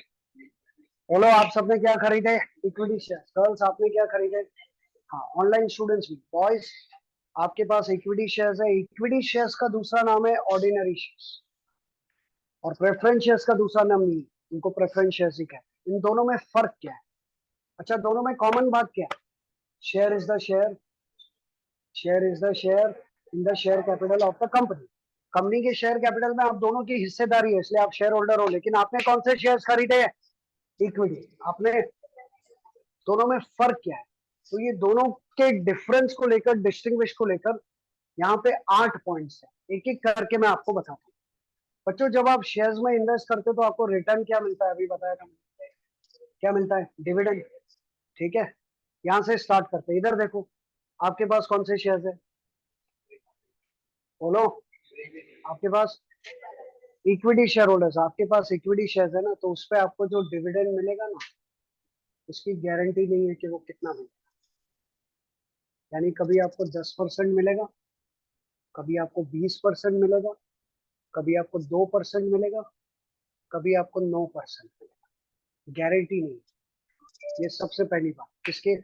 बोलो, आप सबने क्या खरीदे? Equity shares. गर्ल्स आपने क्या खरीदे? हाँ, ऑनलाइन स्टूडेंट्स भी, बॉयज आपके पास इक्विटी शेयर्स है। इक्विटी शेयर्स का दूसरा नाम है ऑर्डिनरी शेयर्स, और प्रेफरेंस शेयर्स का दूसरा नाम नहीं है, उनको प्रेफरेंस शेयर्स ही कहते हैं। इन दोनों में फर्क क्या है? अच्छा, दोनों में कॉमन बात क्या है? Share is the share, share is the share in the share capital of the company. Company के शेयर कैपिटल में आप दोनों की हिस्सेदारी है, इसलिए आप शेयर होल्डर हो। लेकिन आपने कौन से शेयर्स खरीदे हैं? इक्विटी। आपने, दोनों में फर्क क्या है? तो ये दोनों के डिफरेंस को लेकर, डिस्टिंग्विश को लेकर यहाँ पे 8 पॉइंट्स है, एक एक करके मैं आपको बताता हूँ। बच्चों, जब आप शेयर्स में इन्वेस्ट करते हो तो आपको रिटर्न क्या मिलता है? अभी बताया था, क्या मिलता है? डिविडेंड। ठीक है, यहाँ से स्टार्ट करते हैं। इधर देखो, आपके पास कौन से शेयर्स है? बोलो, आपके पास इक्विटी शेयर होल्डर्स, आपके पास इक्विटी शेयर्स है ना, तो उस पर आपको जो डिविडेंड मिलेगा ना, उसकी गारंटी नहीं है कि वो कितना मिलेगा। यानी कभी आपको 10% मिलेगा, कभी आपको 20% मिलेगा, कभी आपको 2% मिलेगा, कभी आपको 9% मिलेगा। गारंटी नहीं। ये सबसे पहली बात। किसके?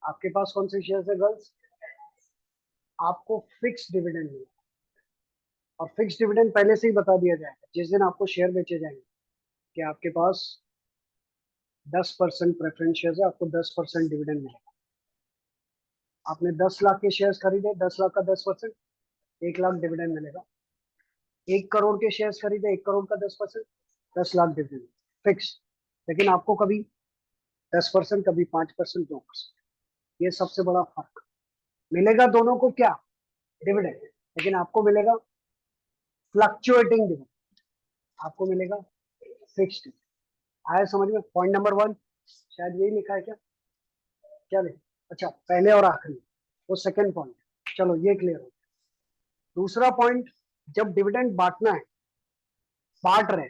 आपके पास कौन से शेयर है गर्ल्स? आपको फिक्स डिविडेंड मिलेगा, और फिक्स डिविडेंड पहले से ही बता दिया जाएगा जिस दिन आपको शेयर बेचे जाएंगे कि आपके पास 10% प्रेफरेंस शेयर है, आपको 10% डिविडेंड मिलेगा। आपने 10 लाख के शेयर्स खरीदे, 10 लाख का 10%, 1 लाख डिविडेंड मिलेगा। 1 करोड़ के शेयर्स खरीदे, 1 करोड़ का 10%, 10 लाख डिविडेंड फिक्स। लेकिन आपको कभी 10%, कभी 5%, 2%। ये सबसे बड़ा फर्क मिलेगा दोनों को। क्या? डिविडेंड। लेकिन आपको मिलेगा फ्लक्चुएटिंग डिविडेंड, आपको मिलेगा फिक्स्ड। आया समझ में? पॉइंट नंबर 1 शायद यही लिखा है। क्या क्या लिखा? अच्छा, पहले और आखिरी, वो सेकंड पॉइंट। चलो ये क्लियर हो। दूसरा पॉइंट, जब डिविडेंड बांटना है, बांट रहे,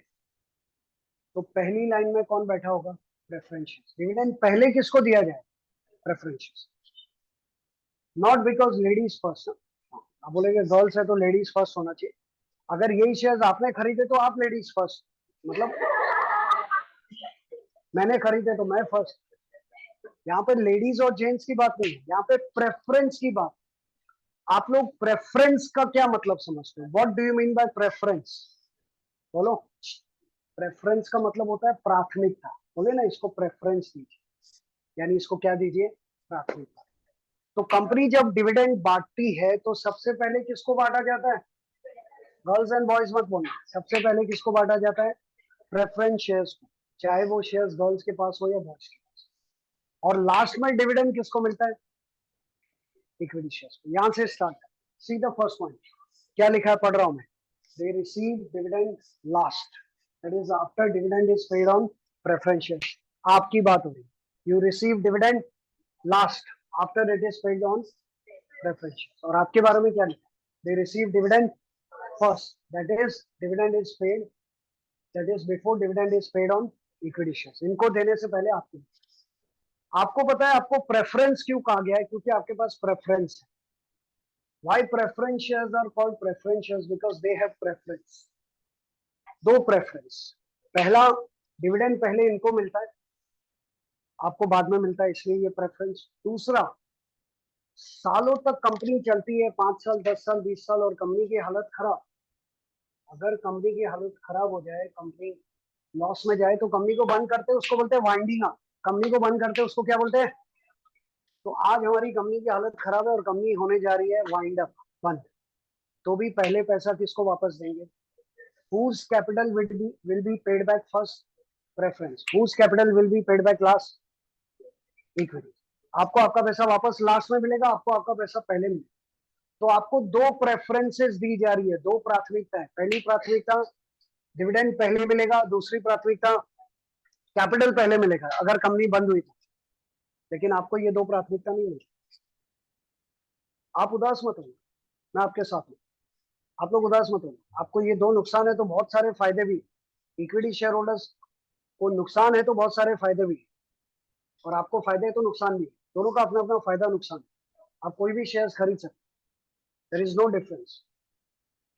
तो पहली लाइन में कौन बैठा होगा? प्रेफरेंस। डिविडेंड पहले किसको दिया जाए? Preference. Not because ladies first. आप बोलेंगे गर्ल्स है तो लेडीज फर्स्ट होना चाहिए। अगर यही शेयर्स आपने खरीदे तो आप लेडीज फर्स्ट, मतलब मैंने खरीदे तो मैं फर्स्ट। यहाँ पे लेडीज और जेंट्स की बात नहीं है, यहाँ पे प्रेफरेंस की बात। आप लोग प्रेफरेंस का क्या मतलब समझते हो? What do you mean bye preference? बोलो। प्रेफरेंस का मतलब होता है प्राथमिकता। बोले ना, इसको प्रेफरेंस दीजिए, यानी इसको क्या दीजिए? प्राथमिकता। तो कंपनी जब डिविडेंड बांटती है तो सबसे पहले किसको बांटा जाता है? गर्ल्स एंड बॉयज मत बोलना। सबसे पहले किसको बांटा जाता है? प्रेफरेंस शेयर्स को, चाहे वो शेयर्स गर्ल्स के पास हो या बॉयज के पास। और लास्ट में डिविडेंड किसको मिलता है? इक्विटी शेयर्स को। यहां से स्टार्ट कर। सी द फर्स्ट पॉइंट, क्या लिखा है पढ़ रहा हूं मैं। They receive dividend last, that is after dividend is paid on preference shares. आपकी बात हो रही। You receive dividend last after it is paid on preference shares. और आपके बारे में क्या लिखा? They receive dividend first, that is dividend is paid, that is before dividend is paid on equity shares. इनको देने से पहले आपको पता है आपको प्रेफरेंस क्यों कहा गया है? क्योंकि आपके पास प्रेफरेंस है। Why preference shares are called preference shares? Because they have preference. दो प्रेफरेंस। पहला, डिविडेंड पहले इनको मिलता है, आपको बाद में मिलता है, इसलिए ये प्रेफरेंस। दूसरा, सालों तक कंपनी चलती है, 5 साल, 10 साल, 20 साल, और कंपनी की हालत खराब। अगर कंपनी की हालत खराब हो जाए, कंपनी लॉस में जाए, तो कंपनी को बंद करते हैं, उसको बोलते हैं वाइंडिंग अप। कंपनी को बंद करते हैं, उसको क्या बोलते हैं? तो आज हमारी कंपनी की हालत खराब है और कंपनी होने जा रही है वाइंड अप, बंद। तो भी पहले पैसा किसको वापस देंगे? Whose capital will be paid back first? Preference. Whose capital will be paid back last? Equity. आपको आपका पैसा वापस लास्ट में मिलेगा, आपको आपका पैसा पहले मिलेगा। तो आपको दो प्रेफरेंसेस दी जा रही है, दो प्राथमिकता है। पहली प्राथमिकता डिविडेंड पहले मिलेगा, दूसरी प्राथमिकता कैपिटल पहले मिलेगा अगर कंपनी बंद हुई तो। लेकिन आपको ये दो प्राथमिकता नहीं मिलेगी। आप उदास मत होना, मैं आपके साथ हूँ। आप लोग उदास मत होना। आपको ये दो नुकसान है तो बहुत सारे फायदे भी। इक्विटी शेयर होल्डर्स को नुकसान है तो बहुत सारे फायदे भी, और आपको फायदे है तो नुकसान भी। दोनों का अपना अपना फायदा नुकसान। आप कोई भी शेयर्स खरीद सकते, देयर इज नो डिफरेंस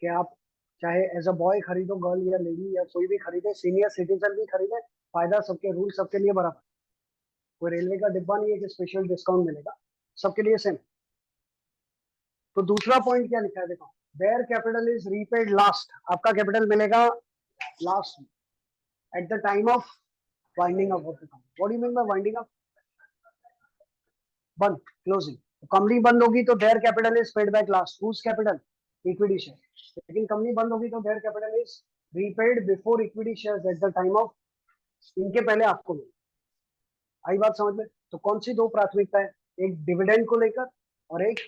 कि आप चाहे एज अ बॉय खरीदो, गर्ल या लेडी या कोई भी खरीदे, सीनियर सिटीजन भी खरीदे, फायदा सबके, रूल सबके लिए बराबर। कोई रेलवे का डिब्बा नहीं है कि स्पेशल डिस्काउंट मिलेगा, सबके लिए सेम। तो दूसरा पॉइंट क्या लिखा है देखो, their capital is repaid last. आपका कैपिटल मिलेगा लास्ट में, at the time of winding up of the company. What do you mean by winding up? बंद, क्लोजिंग। कंपनी बंद होगी तो their capital is paid back last. Whose capital? Equity share. लेकिन कंपनी बंद होगी तो their capital is repaid before equity shares at the time of, इनके पहले आपको मिले। आई बात समझ में? तो कौन सी दो प्राथमिकता है? एक डिविडेंड को लेकर और एक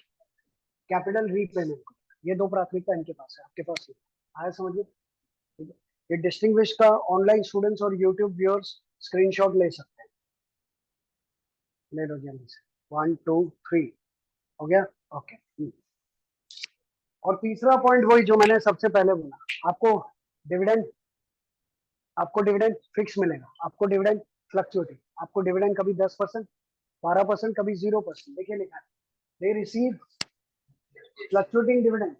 कैपिटल रीपेमेंट को। ये दो प्राथमिकता इनके पास है, आपके पास नहीं। आया समझ में? ये डिस्टिंग्विश का ऑनलाइन स्टूडेंट्स और यूट्यूब व्यूअर्स स्क्रीनशॉट ले सकते हैं। ले लो जल्दी से। 1 2 3 हो गया? ओके। और तीसरा पॉइंट वही जो मैंने सबसे पहले बोला, डिविडेंड आपको डिविडेंड फिक्स मिलेगा, आपको डिविडेंड फ्लक्चुएटिंग। आपको डिविडेंड कभी 10%, 12%, कभी 0%। देखिए लिखा है, they receive fluctuating dividend,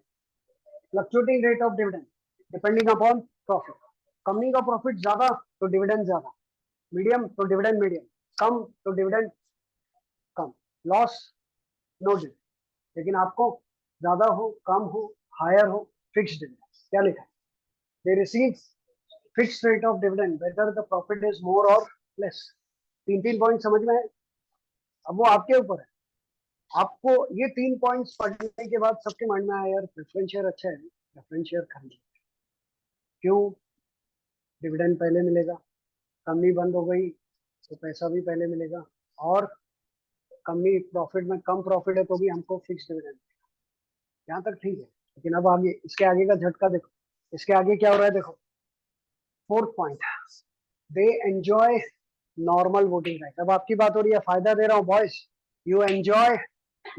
fluctuating rate of dividend depending upon profit. Company का प्रॉफिट ज्यादा तो डिविडेंड ज्यादा, मीडियम तो डिविडेंड मीडियम, कम तो डिविडेंड कम, लॉस नो डिविडेंड। लेकिन आपको ज्यादा हो, कम हो, हायर हो, फिक्स्ड डिविडेंड। क्या लिखा है, they receive fixed rate of dividend whether the profit is more और लेस। 3 पॉइंट समझ में है। अब वो आपके ऊपर है, आपको ये 3 पॉइंट्स पढ़ने के बाद सबके माइंड में आया यार प्रेफरेंस शेयर अच्छा है, प्रेफरेंस शेयर खरीद। क्यों, डिविडेंड पहले मिलेगा, कंपनी बंद हो गई तो पैसा भी पहले मिलेगा, और कंपनी प्रॉफिट में कम प्रॉफिट है तो भी हमको फिक्स डिविडेंड। यहाँ तक ठीक है, लेकिन अब आगे इसके आगे का झटका देखो, इसके आगे क्या हो रहा है देखो। 4th point, they enjoy normal voting right. अब आपकी बात हो रही है, फायदा दे रहा हूँ boys, you enjoy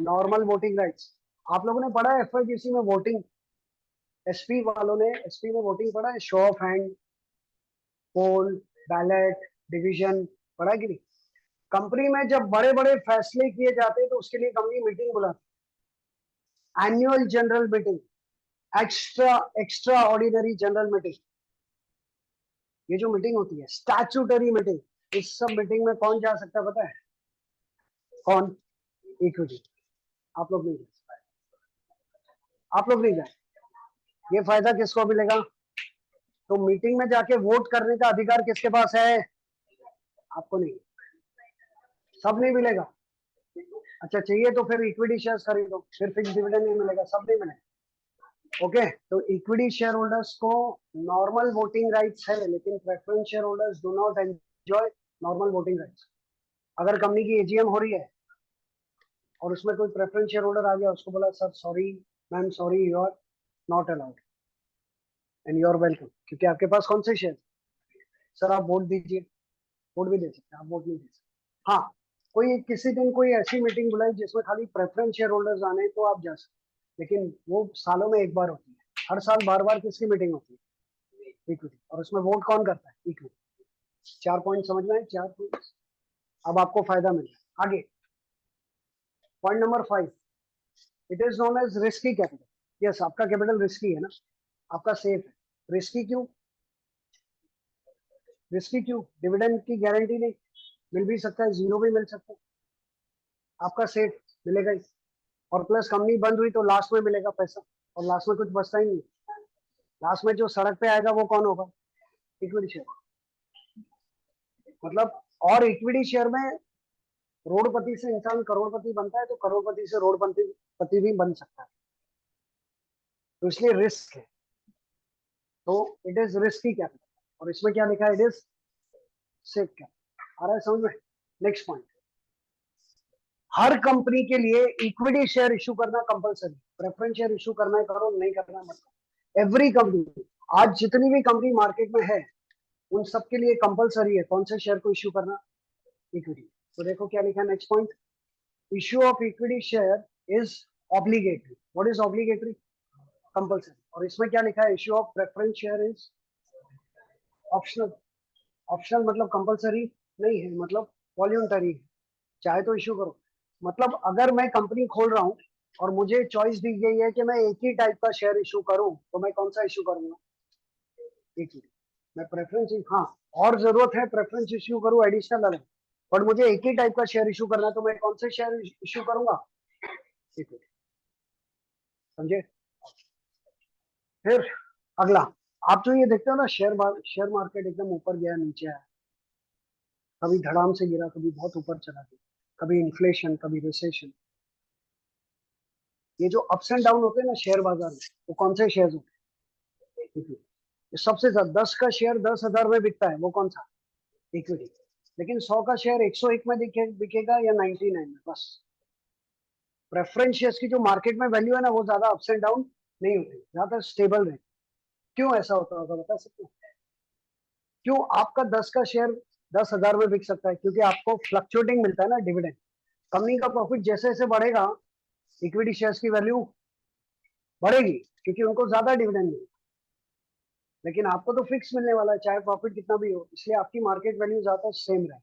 normal voting rights. आप लोगों ने पढ़ा है एफआईजीसी में वोटिंग, एसपी वालों ने एसपी में वोटिंग पढ़ा है, show of hand, poll, ballot, division, पढ़ा है कि नहीं? कंपनी में जब बड़े बड़े फैसले किए जाते हैं तो उसके लिए कंपनी मीटिंग बुलाती है, annual general meeting, extra ordinary general meeting. ये जो मीटिंग होती है स्टैट्यूटरी मीटिंग, इस सब मीटिंग में कौन जा सकता है पता है? कौन? इक्विटी। आप लोग नहीं जाए, आप लोग नहीं जाए। ये फायदा किसको मिलेगा? तो मीटिंग में जाके वोट करने का अधिकार किसके पास है? आपको नहीं, सब नहीं मिलेगा। अच्छा चाहिए तो फिर इक्विटी शेयर्स खरीदो, फिर फिक्स डिविडेंड नहीं मिलेगा, सब नहीं मिलेगा। ओके, तो इक्विटी शेयर होल्डर्स को नॉर्मल वोटिंग राइट्स है, लेकिन preference share holders do not enjoy normal voting rights. अगर कंपनी की एजीएम हो रही है और उसमें कोई प्रेफरेंस शेयर होल्डर आ गया, उसको बोला sir sorry ma'am sorry, you are not allowed and you are welcome, क्योंकि आपके पास कौन से शेयर, सर आप वोट दीजिए, वोट भी दे सकते हैं, आप वोट नहीं दे सकते। हाँ, कोई किसी दिन कोई ऐसी मीटिंग बुलाई जिसमें खाली प्रेफरेंस शेयर होल्डर्स आने तो आप जा सकते, लेकिन वो सालों में एक बार होती है। हर साल बार बार किसकी मीटिंग होती है? इक्विटी। और उसमें वोट कौन करता है? इक्विटी। 4 पॉइंट समझ में आए? 4 पॉइंट। अब आपको फायदा मिल रहा है। आगे point number 5, it is known as risky capital. Yes, आपका कैपिटल रिस्की है ना, आपका सेफ है। रिस्की क्यों? रिस्की क्यों? डिविडेंड की गारंटी नहीं, मिल भी सकता है, जीरो भी मिल सकता है, आपका सेफ मिलेगा ही। और प्लस कंपनी बंद हुई तो लास्ट में मिलेगा पैसा, और लास्ट में कुछ बचता ही नहीं। लास्ट में जो सड़क पे आएगा वो कौन होगा? Equity share. मतलब, और इक्विटी शेयर में रोडपति से इंसान करोड़पति बनता है, तो करोड़पति से रोडपति भी बन सकता है, तो इसलिए रिस्क है। तो इट इज रिस्की कैपिटल, और इसमें क्या लिखा है? It is safe capital. आ रहा है समझ में? नेक्स्ट पॉइंट, हर कंपनी के लिए इक्विटी शेयर इशू करना कंपलसरी। प्रेफरेंस शेयर इशू करना है करो, नहीं करना मत करो। एवरी कंपनी, आज जितनी भी कंपनी मार्केट में है उन सबके लिए कंपलसरी है कौन से शेयर को इशू करना? इक्विटी। तो देखो क्या लिखा है next point, issue of equity share is obligatory. What is obligatory? Compulsory. और इसमें क्या लिखा है? Issue of preference share is optional. Optional मतलब कंपलसरी नहीं है, मतलब वॉल्यूंटरी है, चाहे तो इशू करो। मतलब अगर मैं कंपनी खोल रहा हूँ और मुझे चॉइस दी गई है कि मैं एक ही टाइप का शेयर इशू करूं, तो मैं कौन सा इशू करूंगा? एक ही। मैं प्रेफरेंस, हाँ, और जरूरत है प्रेफरेंस इशू करूं एडिशनल अलग, बट मुझे एक ही टाइप का शेयर इशू करना है, तो मैं कौन से शेयर इशू करूंगा? इक्विटी। समझे? फिर अगला, आप जो ये देखते हो ना, शेयर मार्केट एकदम ऊपर गया नीचे आया, कभी धड़ाम से गिरा, कभी बहुत ऊपर चला गया, कभी इन्फ्लेशन, कभी रिसेशन। ये जो अप्स एंड डाउन होते हैं ना शेयर बाजार में, वो कौन से शेयर होते हैं? इक्विटी। सबसे ज्यादा 10 का शेयर 10,000 में बिकता है, वो कौन सा? इक्विटी। लेकिन 100 का शेयर 101 में बिकेगा या 99 में, बस। प्रेफरेंस शेयर्स की जो मार्केट में वैल्यू है ना, वो ज्यादा अप्स एंड डाउन नहीं होती, ज्यादा स्टेबल रहे। क्यों ऐसा होता होगा बता सकते हो? क्यों आपका 10 का शेयर 10,000 में बिक सकता है? क्योंकि आपको फ्लक्चुएटिंग मिलता है ना डिविडेंड। कंपनी का प्रॉफिट जैसे जैसे बढ़ेगा, इक्विटी शेयर्स की वैल्यू बढ़ेगी, क्योंकि उनको ज्यादा डिविडेंड मिलेगा। लेकिन आपको तो फिक्स मिलने वाला है, चाहे प्रॉफिट कितना भी हो, इसलिए आपकी मार्केट वैल्यू ज्यादा सेम रहे।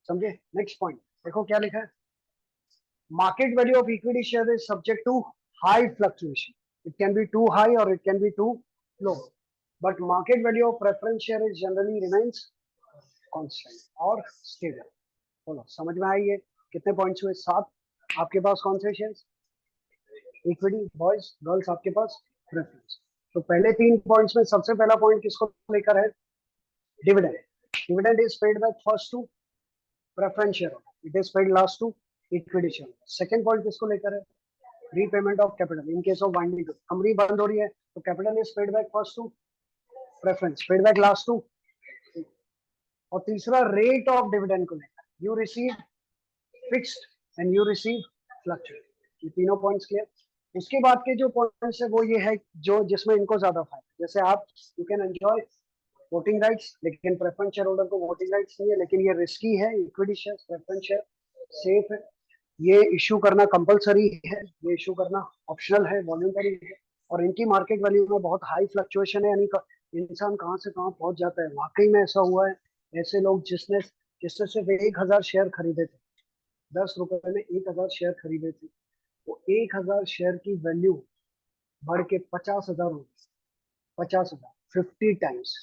समझे? नेक्स्ट पॉइंट, देखो क्या लिखा है, market value of equity share is subject to high fluctuation. It can be too high or it can be too low. But market value of preference share is generally remains constant or stable. बोलो समझ में आई है? कितने पॉइंट्स हुए? 7. आपके पास कौन से शेयर्स? इक्विटी, बॉयज गर्ल्स आपके पास प्रेफरेंस. तो पहले 3 पॉइंट्स में सबसे पहला पॉइंट किसको लेकर है? Dividend. Dividend is paid back first to preference share, it is paid last to equity share. Second point किसको लेकर है? Repayment of capital in case of winding. Company बंद हो रही है तो capital is paid back first to preference, paid back last to. और तीसरा रेट ऑफ डिविडेंड को लेकर, you receive fixed and you receive fluctuate. ये तीनों पॉइंट्स क्लियर. उसके बाद के जो पॉइंट्स है वो ये है जो जिसमें इनको ज्यादा फायदा. जैसे आप you can enjoy voting rights, लेकिन प्रेफरेंस शेयर होल्डर को वोटिंग राइट्स नहीं है, लेकिन ये रिस्की है. Equity share, preference share safe है. ये इशू करना कंपलसरी है, ये इशू करना ऑप्शनल है, वॉल्यूंटरी है. और इनकी मार्केट वैल्यू में बहुत हाई फ्लक्चुएशन है, यानी इंसान कहाँ से कहाँ पहुंच जाता है. वाकई में ऐसा हुआ है. ऐसे लोग जिसने सिर्फ 1000 शेयर खरीदे थे, 10 रुपए में 1000 शेयर खरीदे थे, वो 1000 शेयर की वैल्यू बढ़ के 50,000 हो गई. 50,000, 50 टाइम्स.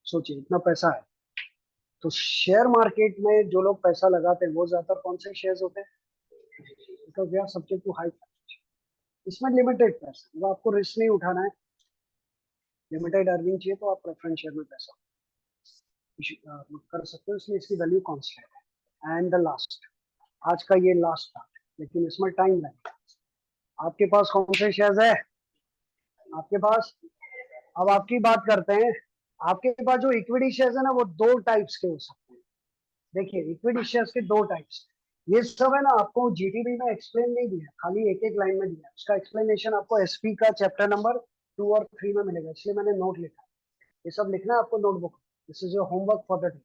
सोचिए इतना पैसा है. तो शेयर मार्केट में जो लोग पैसा लगाते हैं वो ज्यादातर कौन से शेयर्स होते हैं? Because they are subject to high fluctuation. इसमें लिमिटेड पैसा, जब आपको रिस्क नहीं उठाना है, लिमिटेड अर्निंग चाहिए, तो आप प्रेफरेंस शेयर में पैसा कर सकते हो. इसलिए इसकी वैल्यू कांस्टेंट है. एंड द लास्ट, आज का ये लास्ट था, लेकिन इसमें टाइम लगेगा. आपके पास कौन से शेयर्स है? आपके पास, अब आपकी बात करते हैं. आपके पास जो इक्विटी शेयर्स है ना, वो 2 टाइप्स के हो सकते हैं. देखिए इक्विटी शेयर्स के 2 टाइप्स. ये सब है ना आपको जीटीबी में एक्सप्लेन नहीं दिया, खाली एक एक लाइन में दिया. उसका एक्सप्लेनेशन आपको एसपी का चैप्टर नंबर 2 और 3 में मिलेगा, इसलिए मैंने नोट लिखा. ये सब लिखना है आपको notebook. This is your homework for the day.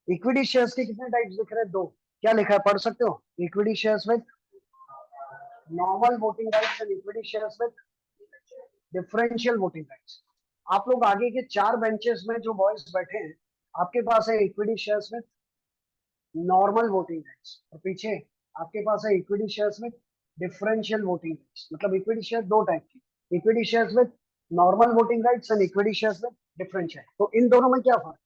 Equity shares के कितने टाइप्स दिख रहे हैं? 2. क्या लिखा है, पढ़ सकते हो? Equity shares with normal voting rights and equity shares with differential voting rights. आप लोग आगे के 4 बेंचेस में जो बॉयज बैठे हैं, आपके पास है equity shares with normal voting rights, और पीछे आपके पास है equity shares with differential voting rights. मतलब इक्विटी शेयर 2 टाइप की, equity shares with normal voting rights and equity shares with differential. तो इन दोनों में क्या फर्क?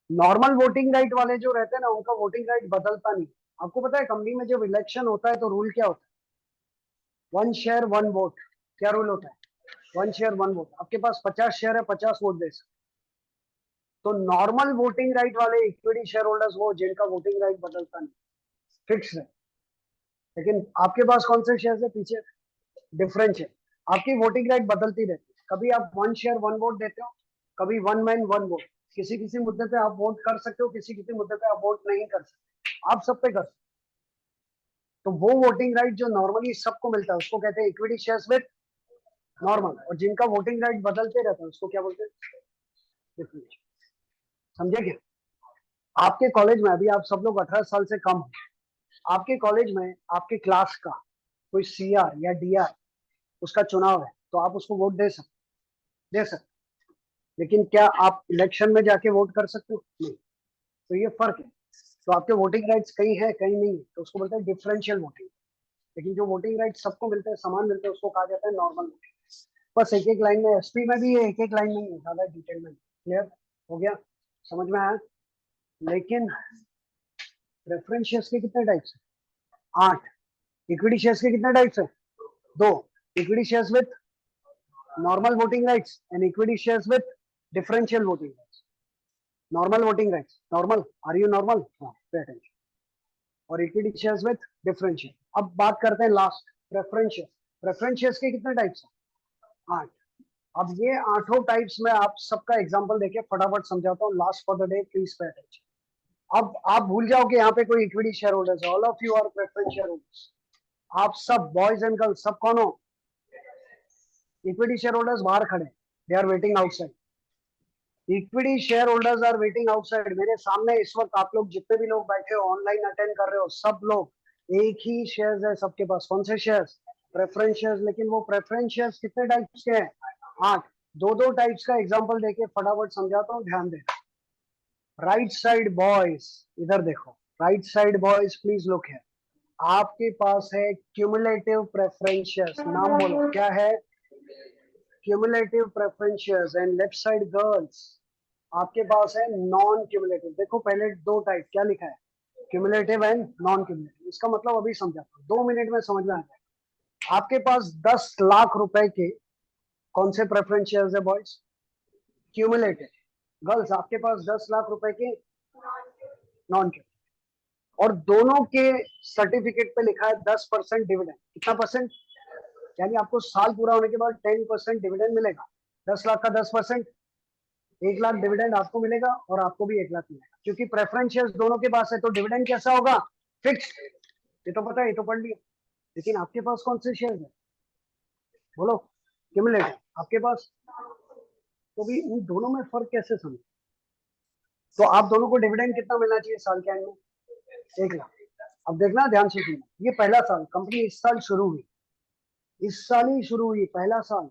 नॉर्मल वोटिंग राइट वाले जो रहते हैं ना, उनका वोटिंग राइट बदलता नहीं. आपको पता है कंपनी में जब इलेक्शन होता है तो रूल क्या होता है? 1 शेयर 1 वोट. क्या रूल होता है? 1 शेयर 1 वोट. आपके पास 50 शेयर है, 50 वोट दे सकते. तो नॉर्मल वोटिंग राइट वाले इक्विटी शेयर होल्डर्स वो जिनका वोटिंग राइट बदलता नहीं, फिक्स है. लेकिन आपके पास कौन से शेयर है? पीछे डिफरेंस है. आपकी वोटिंग राइट बदलती रहती है. कभी आप 1 शेयर 1 वोट देते हो, कभी 1 मैन 1 वोट. किसी किसी मुद्दे पे आप वोट कर सकते हो, किसी किसी मुद्दे पे आप वोट नहीं कर सकते. आप सब पे कर सकते. तो वो वोटिंग राइट जो नॉर्मली सबको मिलता है उसको कहते हैं इक्विटी शेयर्स विद नॉर्मल. और जिनका वोटिंग राइट बदलते रहता है उसको क्या बोलते हैं? डिफरेंस. समझे क्या? आपके कॉलेज में, अभी आप सब लोग 18 साल से कम हो, आपके कॉलेज में आपके क्लास का कोई सीआर या डीआर, उसका चुनाव है, तो आप उसको वोट दे सकते. लेकिन क्या आप इलेक्शन में जाके वोट कर सकते हो? नहीं. तो ये फर्क है. तो आपके वोटिंग राइट्स कहीं है कहीं नहीं है, तो उसको बोलते हैं डिफरेंशियल वोटिंग. लेकिन जो वोटिंग राइट सबको मिलते हैं, समान मिलते हैं, उसको कहा जाता है नॉर्मल वोटिंग. बस एक एक लाइन में, एसपी में भी है, एक एक लाइन में है, ज्यादा डिटेल में. क्लियर हो गया? समझ में आया? लेकिन प्रेफरेंस शेयर्स के कितने टाइप्स है? 8. इक्विटी शेयर्स के कितने टाइप्स है? 2. Equity shares with normal voting rights and equity shares with differential voting rights. Normal voting rights, normal, are you normal? हाँ, पे अटेंशन. और इक्विटी शेयर्स विद डिफरेंशियल. अब बात करते हैं last, preference share. Preference shares के कितने टाइप्स हैं? 8. अब ये 8 टाइप्स में आप सबका एग्जांपल देके फटाफट समझाता हूँ. Last for the day, please pay attention. अब आप भूल जाओ कि यहाँ पे कोई इक्विटी शेयर होल्डर्स है. All of you are preference share holders. आप सब बॉयज एंड गर्ल्स सब कौन हो? इक्विटी शेयर होल्डर्स बाहर खड़े, they are waiting outside. Equity share holders are waiting outside. मेरे सामने इस वक्त आप लोग जितने भी लोग बैठे हो, ऑनलाइन अटेंड कर रहे हो, सब लोग एक ही शेयर्स है सबके पास. कौन से शेयर्स? Preference shares. लेकिन वो प्रेफरेंस शेयर्स कितने टाइप्स के हैं? 8. 2 टाइप्स का एग्जांपल देके फटाफट समझाता हूँ, ध्यान दे. राइट साइड बॉयज, इधर देखो. Right side boys please look है, आपके पास है क्यूमुलेटिव प्रेफरेंशियस, नाम बोलो क्या है, cumulative preferences. And left side girls आपके पास है नॉन क्यूमुलेटिव। देखो पहले दो टाइप क्या लिखा है, क्यूमुलेटिव एंड नॉन क्यूमुलेटिव। इसका मतलब अभी समझाता हूँ, 2 मिनट में समझ में आ जाएगा। आपके पास 10 लाख रुपए के कौन से प्रेफरेंशियल्स है बॉयज, क्यूमुलेटिव। गर्ल्स आपके पास 10 लाख रुपए के नॉन क्यूमुलेटिव, और दोनों के सर्टिफिकेट पे लिखा है 10% डिविडेंड। कितना परसेंट, यानी आपको साल पूरा होने के बाद 10% डिविडेंड मिलेगा। 10 लाख का 10%, 1 लाख डिविडेंड आपको मिलेगा और आपको भी 1 लाख मिलेगा। क्योंकि प्रेफरेंस शेयर्स दोनों के पास है तो डिविडेंड कैसा होगा, फिक्स। ये तो पता है, ये तो पढ़ लिया। लेकिन आपके पास कौन से शेयर है, बोलो, क्यूमुलेटिव आपके पास। तो भी इन दोनों में फर्क कैसे समझ, तो आप दोनों को डिविडेंड कितना मिलना चाहिए साल के एंड में, 1 लाख। अब देखना ध्यान से सुनना, ये पहला साल, कंपनी इस साल शुरू हुई, इस साल ही शुरू हुई, पहला साल,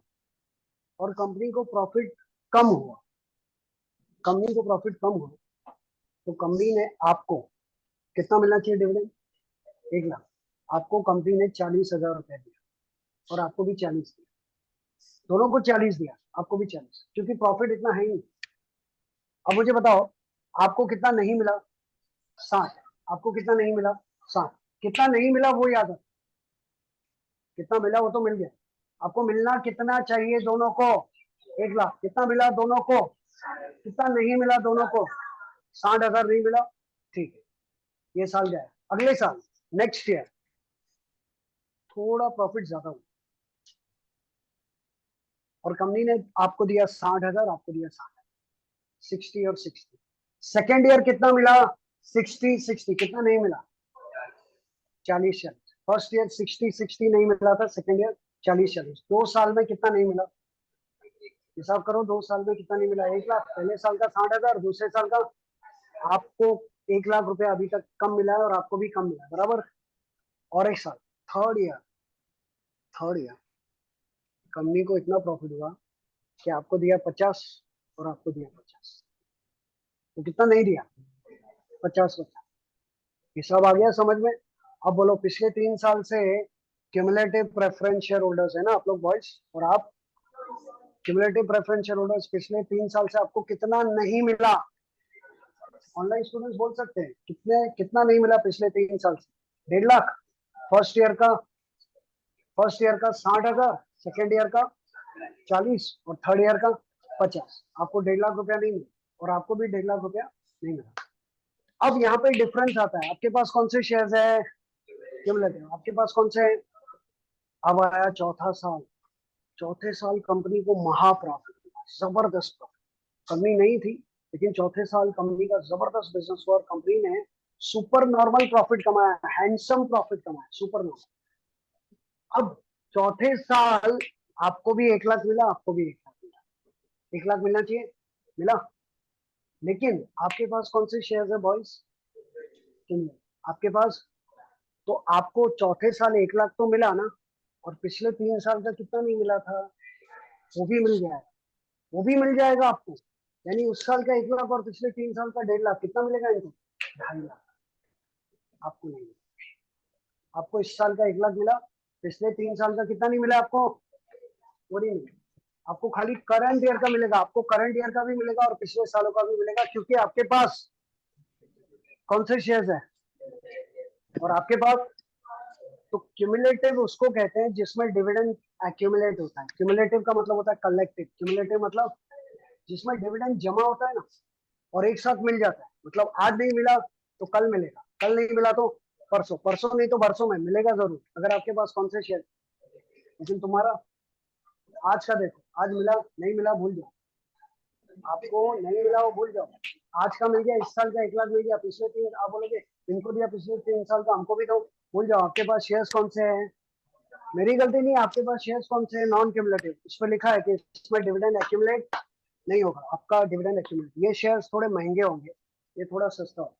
और कंपनी को प्रॉफिट कम हुआ, कंपनी को प्रॉफिट कम हुआ, तो कंपनी ने आपको कितना मिलना चाहिए डिविडेंड, 1 लाख। आपको कंपनी ने 40,000 रुपए दिया और आपको भी 40 दिया, दोनों को 40 दिया, आपको भी 40, क्योंकि प्रॉफिट इतना है ही। अब मुझे बताओ आपको कितना नहीं मिला, 60। आपको कितना नहीं मिला, 60। कितना नहीं मिला वो याद है, कितना मिला वो तो मिल गया। आपको मिलना कितना चाहिए दोनों को, 1 लाख। कितना मिला दोनों को, कितना नहीं मिला दोनों को, 60,000 नहीं मिला, ठीक है। ये साल गया, अगले साल नेक्स्ट ईयर थोड़ा प्रॉफिट ज्यादा हुआ और कंपनी ने आपको दिया 60,000, आपको दिया 60 और 60। सेकेंड ईयर कितना मिला, 60 कितना नहीं मिला, 40। फर्स्ट ईयर 60 नहीं मिला था, सेकेंड ईयर 40। 2 साल में कितना नहीं मिला, हिसाब करो, 2 साल में कितना नहीं मिला, 1 लाख। पहले साल का 60,000, दूसरे साल का आपको 1 लाख रुपया अभी तक कम मिला है और आपको भी कम मिला है, बराबर। और एक साल थर्ड ईयर कंपनी को इतना प्रॉफिट हुआ कि आपको दिया 50 और आपको दिया 50, तो कितना नहीं दिया, 50। हिसाब आ गया समझ में। अब बोलो, पिछले 3 साल से क्यूमुलेटिव प्रेफरेंस शेयर होल्डर्स है ना आप लोग बॉयज, और आप क्यूमुलेटिव प्रेफरेंस शेयर होल्डर्स, पिछले 3 साल से आपको कितना नहीं मिला, ऑनलाइन स्टूडेंट्स बोल सकते हैं कितना नहीं मिला पिछले 3 साल से, 1.5 लाख। फर्स्ट ईयर का 60,000, सेकेंड ईयर का 40 और थर्ड ईयर का 50। आपको 1.5 लाख रुपया नहीं मिला और आपको भी 1.5 लाख रुपया नहीं मिला। अब यहाँ पे डिफरेंस आता है, आपके पास कौन से शेयर्स है क्यूमुलेटिव, आपके पास कौन से हैं। अब आया चौथा साल, चौथे साल कंपनी को महा प्रॉफिट, जबरदस्त प्रॉफिट। कंपनी नहीं थी लेकिन चौथे साल कंपनी का जबरदस्त बिजनेस हुआ और कंपनी ने सुपर नॉर्मल प्रॉफिट कमाया, हैंडसम प्रॉफिट कमाया, सुपर नॉर्मल। अब चौथे साल आपको भी 1 लाख मिला, आपको भी 1 लाख मिला, 1 लाख मिलना चाहिए, मिला। लेकिन आपके पास कौन से शेयर्स है बॉयज, आपके पास, तो आपको चौथे साल 1 लाख तो मिला ना, और पिछले 3 साल का कितना नहीं मिला था, वो भी मिल जाएगा, वो भी मिल जाएगा आपको। यानी उस साल का 1 लाख और पिछले 3 साल का 1.5 लाख, कितना मिलेगा इनको, 2.5 लाख। आपको नहीं मिला, आपको इस साल का 1 लाख मिला, पिछले 3 साल का कितना नहीं मिला आपको, वो नहीं मिला। आपको खाली करंट ईयर का मिलेगा, आपको करंट ईयर का भी मिलेगा और पिछले सालों का भी मिलेगा, क्योंकि आपके पास कौन से शेयर्स है, और आपके पास, तो क्यूमुलेटिव उसको कहते हैं जिसमें डिविडेंड एक्यूमुलेट होता है। क्यूमुलेटिव का मतलब होता है कलेक्टिव, क्यूमुलेटिव मतलब जिसमें डिविडेंड जमा होता है ना और एक साथ मिल जाता है। मतलब आज नहीं मिला तो कल मिलेगा, कल नहीं मिला तो परसों, परसों नहीं तो परसों में मिलेगा जरूर, अगर आपके पास कौन से शेयर। लेकिन तुम्हारा आज का देखो, आज मिला नहीं मिला भूल जाओ, आपको नहीं मिला वो भूल जाओ। आज का मिल गया, इस साल का 1 लाख मिल गया, पिछले 3, आप बोलोगे इनको दिया पिछले 3 साल का, हमको भी दो, भूल जाओ। आपके पास शेयर्स कौन से हैं, मेरी गलती नहीं, आपके पास शेयर्स कौन से हैं, नॉन क्यूमुलेटिव। इस पर लिखा है कि इसमें डिविडेंड एक्यूमुलेट नहीं होगा, आपका डिविडेंड एक्यूमुलेट। ये शेयर्स थोड़े महंगे होंगे, ये थोड़ा सस्ता होगा,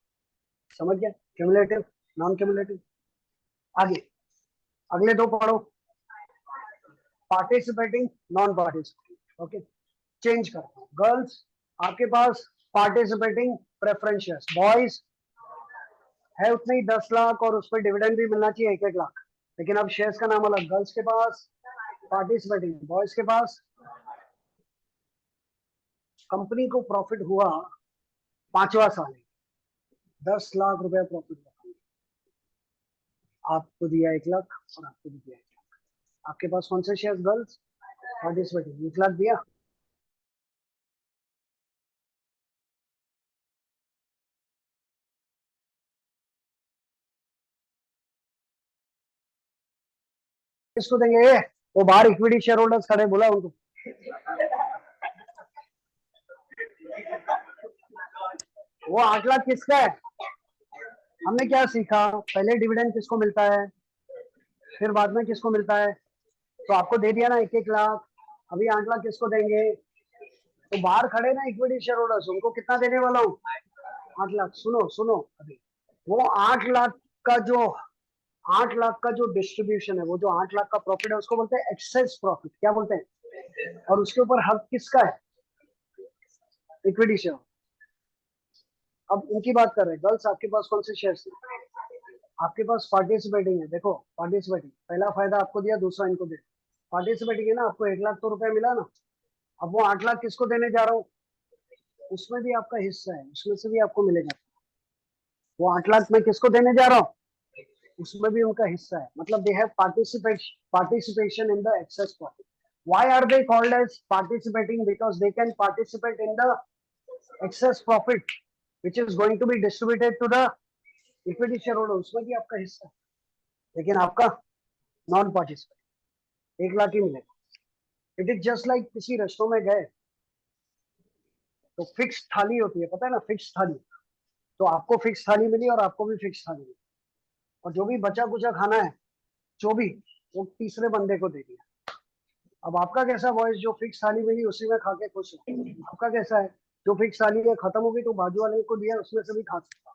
समझ गया, क्यूमुलेटिव नॉन क्यूमुलेटिव। आगे अगले दो पढ़ो, participating non participating. Okay, change करता हूं। गर्ल्स आपके पास पार्टिसिपेटिंग प्रेफरेंस शेयर्स, बॉयज है उतने ही 10 लाख और उस पर डिविडेंड भी मिलना चाहिए 1-1 लाख, लेकिन अब शेयर्स का नाम अलग। गर्ल्स के पास पार्टिसिपेटिंग, बॉयज के पास कंपनी को प्रॉफिट हुआ 5वां साल, 10 लाख रुपया प्रॉफिट हुआ, आपको दिया 1 लाख और आपको भी दिया 1 लाख। आपके पास कौन से शेयर्स? गर्ल्स पार्टिसिपेटिंग, 1 लाख दिया। किसको देंगे? वो बाहर इक्विटी शेयर होल्डर्स खड़े, बोला उनको। वो 8 लाख किसका है? हमने क्या सीखा? पहले डिविडेंड किसको मिलता है, फिर बाद में किसको मिलता है। तो आपको दे दिया ना 1-1 लाख, अभी 8 लाख किसको देंगे? तो बाहर खड़े ना इक्विटी शेयर होल्डर्स, उनको कितना देने वाला हूँ? 8 लाख। सुनो सुनो, अभी वो 8 लाख का जो 8 लाख का जो डिस्ट्रीब्यूशन है, वो जो 8 लाख का प्रॉफिट है, उसको बोलते हैं एक्सेस प्रॉफिट। क्या बोलते हैं? और उसके ऊपर हक किसका है? Equity share. अब इनकी बात कर रहे हैं। गर्ल्स, आपके पास कौन से शेयर्स हैं? आपके पास पार्टिसिपेटिंग है। देखो पार्टिसिपेटिंग, पहला फायदा आपको दिया, दूसरा इनको दे। पार्टिसिपेटिंग है ना, आपको 1 लाख तो रुपया मिला ना। अब वो 8 लाख किसको देने जा रहा हूँ? उसमें भी आपका हिस्सा है, उसमें से भी आपको मिलेगा। वो 8 लाख में किसको देने जा रहा हूँ? उसमें भी उनका हिस्सा है। मतलब they have participation in the excess profit. Why are they called as participating? Because they can participate in the excess profit which is going to be distributed to the equity shareholder. उसमें भी आपका हिस्सा है, लेकिन आपका नॉन पार्टिसिपेट 1 लाख ही मिलेगा। इट इज जस्ट लाइक किसी रेस्टोरेंट में गए तो फिक्स थाली होती है, पता है ना, फिक्स थाली। तो आपको फिक्स थाली मिली और आपको भी फिक्स थाली मिली, और जो भी बचा कुचा खाना है, जो भी, वो तीसरे बंदे को दे दिया। अब आपका कैसा बॉयज? जो फिक्स थाली मिली उसी में खा के खुश हो। आपका कैसा है? जो फिक्स थाली है खत्म हो गई तो बाजू वाले को दिया, उसमें से भी खा सकता।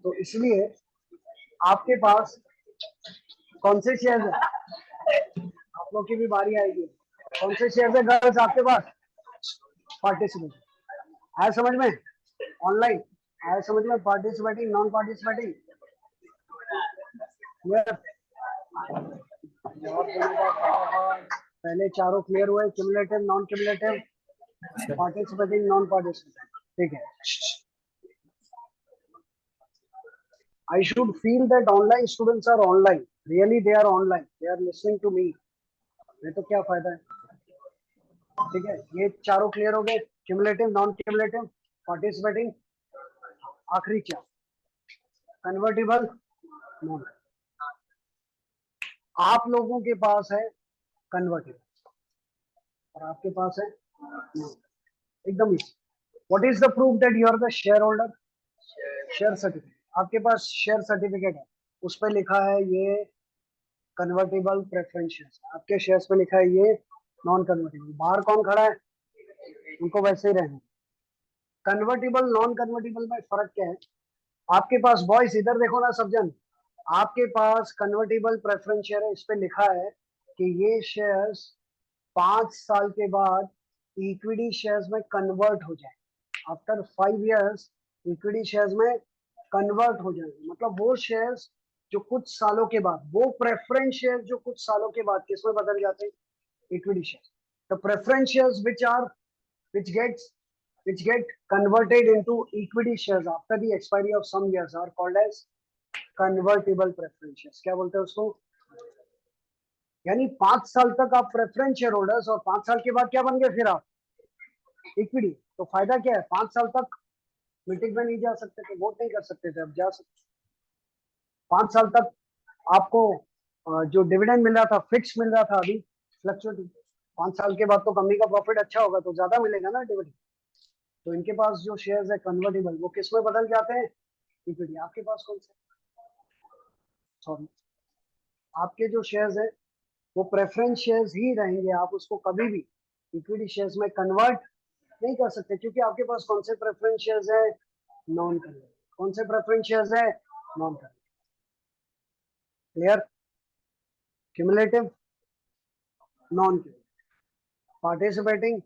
तो इसलिए आपके पास कौन से शेयर है? आप लोग की भी बारी आएगी। कौन से शेयर है गर्ल्स आपके पास? पार्टिसिपेट। आया समझ में? ऑनलाइन आया समझ में? Participating, non participating. पहले चारों क्लियर हुए, cumulative, non cumulative, participating, non participating. ठीक है। I should feel that online students are online. Really, they are online. They are listening to me. नहीं तो क्या फायदा है? ठीक है, ये चारों क्लियर हो गए। Cumulative, non cumulative, participating. आखिरी चार, कन्वर्टिबल, नॉन। आप लोगों के पास है कन्वर्टिबल और आपके पास है नॉन। एकदम easy. What is the proof that you are the share holder? Share certificate. आपके पास शेयर सर्टिफिकेट है, उस पर लिखा है ये कन्वर्टेबल प्रेफरेंस शेयर्स। आपके शेयर्स पे लिखा है ये नॉन कन्वर्टेबल। बाहर कौन खड़ा है? उनको वैसे ही रहने। कन्वर्टेबल नॉन कन्वर्टेबल में फर्क क्या है? आपके पास बॉयज इधर देखो ना सब जन, आपके पास कन्वर्टेबल प्रेफरेंस शेयर है, इस पे लिखा है कि ये शेयर्स 5 साल के बाद इक्विटी शेयर्स में कन्वर्ट हो जाए। आफ्टर 5 इयर्स इक्विटी शेयर्स में कन्वर्ट हो जाएंगे। मतलब वो शेयर्स जो कुछ सालों के बाद, वो प्रेफरेंस शेयर जो कुछ सालों के बाद किसमें बदल जाते हैं? Equity share. The preference shares which get converted into equity shares after the expiry of some years are called as convertible preference shares. क्या बोलते हैं उसको? यानी 5 साल तक आप प्रेफरेंस शेयर होल्डर्स, और 5 साल के बाद क्या बन गए फिर आप? इक्विटी। तो फायदा क्या है? 5 साल तक मीटिंग में नहीं जा सकते थे, वोट नहीं कर सकते थे, अब जा सकते। 5 साल तक आपको जो डिविडेंड मिल रहा था फिक्स मिल रहा था, अभी फ्लक्चुएटिंग। 5 साल के बाद तो कंपनी का प्रॉफिट अच्छा होगा तो ज्यादा मिलेगा ना डिविडेंड। तो इनके पास जो शेयर्स है कन्वर्टेबल, वो किस में बदल जाते हैं? इक्विटी। आपके पास कौन से? सॉरी, आपके जो शेयर्स है वो प्रेफरेंस शेयर्स ही रहेंगे। आप उसको कभी भी इक्विटी शेयर्स में कन्वर्ट नहीं कर सकते, क्योंकि आपके पास कौन से प्रेफरेंस शेयर्स है? Non convert. कौन से प्रेफरेंस शेयर्स है? Non convert. Clear? Cumulative, non cumulative, participating,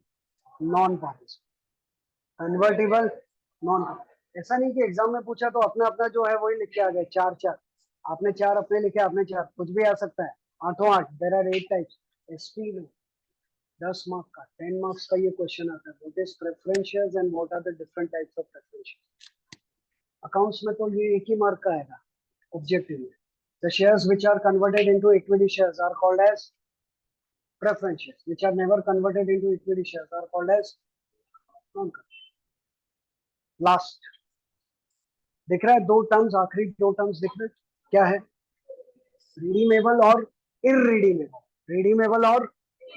non participating, convertible, non. ऐसा नहीं कि एग्जाम में पूछा तो अपना अपना जो है वही लिख के आ गए, 4 4 आपने 4 अपने लिखे, आपने 4, कुछ भी आ सकता है। 8 देयर आर 8 टाइप्स। एसपी में 10 मार्क्स का 10 मार्क्स का ये क्वेश्चन आता है, what is preferentials and what are the different types of preferentials. Accounts में तो ये 1 ही मार्क का आएगा ऑब्जेक्टिव में। The shares which are converted into equity shares are called as preference shares, which are never converted into equity shares, are called as non-convertible. Last, दिख रहा है 2 टर्म्स, आखिरी 2 टर्म्स दिख रहे हैं, क्या है? रिडीमेबल और इररिडीमेबल। रिडीमेबल और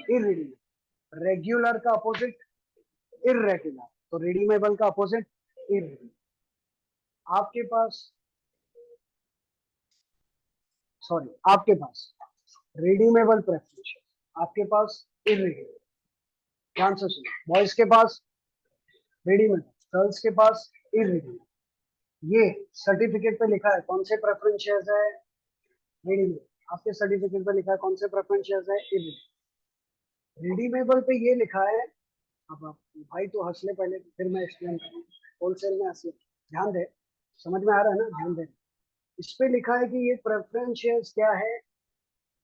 इररिडीमेबल। रेगुलर का अपोजिट इररेगुलर, तो रिडीमेबल का अपोजिट इररिडीमेबल। आपके पास रिडीमेबल प्रेफरेंस, आपके पास इररिडीमेबल। ध्यान से सुनो, बॉयज के पास रिडीमेबल, गर्ल्स के पास इररिडीमेबल। ये सर्टिफिकेट पे लिखा है कौन से प्रेफरेंस शेयर्स है, रिडीमेबल। आपके सर्टिफिकेट पे लिखा है कौन से प्रेफरेंस शेयर्स है, इररिडीमेबल। रिडीमेबल पे ये लिखा है, अब आप भाई तो हंस ले पहले, फिर मैं एक्सप्लेन करूँ। होलसेल में हंस ले, ध्यान दे, समझ में आ रहा है ना, ध्यान दे। इस पे लिखा है कि ये प्रेफरेंस शेयर्स क्या है,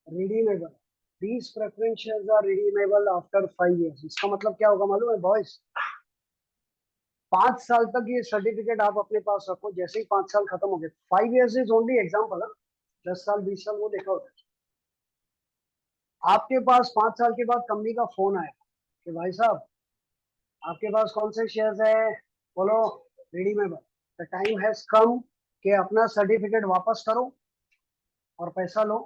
redeemable. These preference shares are redeemable after 5 years। इसका मतलब क्या होगा मालूम है बॉयज? 5 साल तक ये सर्टिफिकेट आप अपने पास रखो, जैसे ही 5 साल खत्म हो गए, 5 years इज ओनली एग्जाम्पल, 10 साल 20 साल वो देखा होता है। आपके पास 5 साल के बाद कंपनी का फोन आया कि भाई साहब आपके पास कौन से शेयर्स है, बोलो redeemable. The time has come कि अपना सर्टिफिकेट वापस करो और पैसा लो,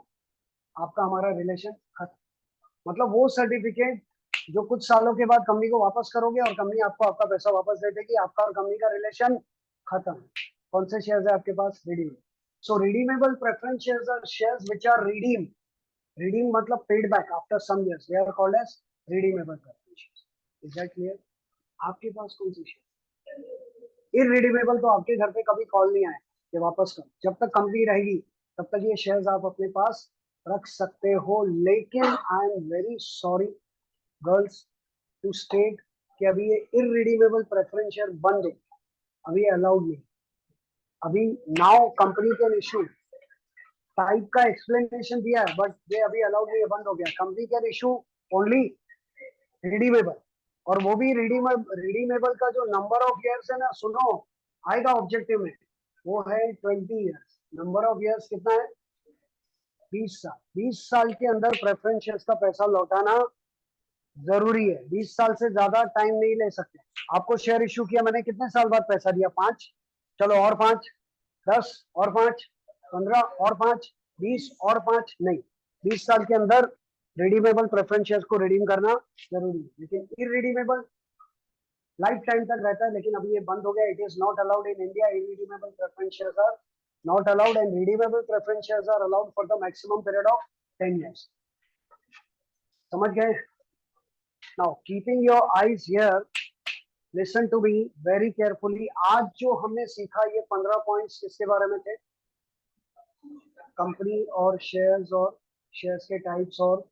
आपका हमारा रिलेशन खत्म। मतलब वो सर्टिफिकेट जो कुछ सालों के बाद कंपनी को वापस करोगे और कंपनी आपको आपका पैसा वापस दे देगी, आपका और कंपनी का रिलेशन खत्म। कौन से शेयर्स है आपके पास, redeemable. So redeemable preference shares are shares which are redeem, redeem मतलब paid back after some years, they are called as redeemable preference shares. Is that clear? आपके पास कौन सी शेयर इररिडीमेबल, तो आपके घर पे कभी कॉल नहीं आए कि वापस करो, जब तक कंपनी रहेगी तब तक ये शेयर्स आप अपने पास रख सकते हो। लेकिन I am very sorry girls to state कि अभी ये इररिडीमेबल प्रेफरेंस शेयर बंद है, अभी अलाउड नहीं। अभी now company can issue type का एक्सप्लेनेशन दिया है, बट ये अभी अलाउड नहीं है, बंद हो गया। Company can issue only redeemable, और वो भी रिडीमेबल का जो नंबर ऑफ ईयर्स है ना, सुनो आएगा ऑब्जेक्टिव में, वो है 20 ईयर्स। नंबर ऑफ ईयर्स कितना है, 20 साल। 20 साल के अंदर प्रेफरेंस शेयर्स का पैसा लौटाना जरूरी है, 20 साल से ज्यादा टाइम नहीं ले सकते। आपको शेयर इश्यू किया मैंने, कितने साल बाद पैसा दिया, 5, चलो और 5, 10 और 5, 15 और 5, 20 और 5 नहीं, 20 साल के अंदर रिडीमेबल प्रेफरेंस शेयर्स को रिडीम करना जरूरी है। लेकिन इररिडीमेबल लाइफ टाइम तक रहता है, लेकिन अभी ये बंद हो गया। It is not allowed in India, irredeemable preference shares are not allowed and redeemable preference shares are allowed for the maximum period of 10 years। समझ गए? Now keeping your eyes here, listen to me very carefully. आज जो हमने सीखा ये 15 पॉइंट्स किसके बारे में थे, कंपनी और शेयर्स के टाइप्स और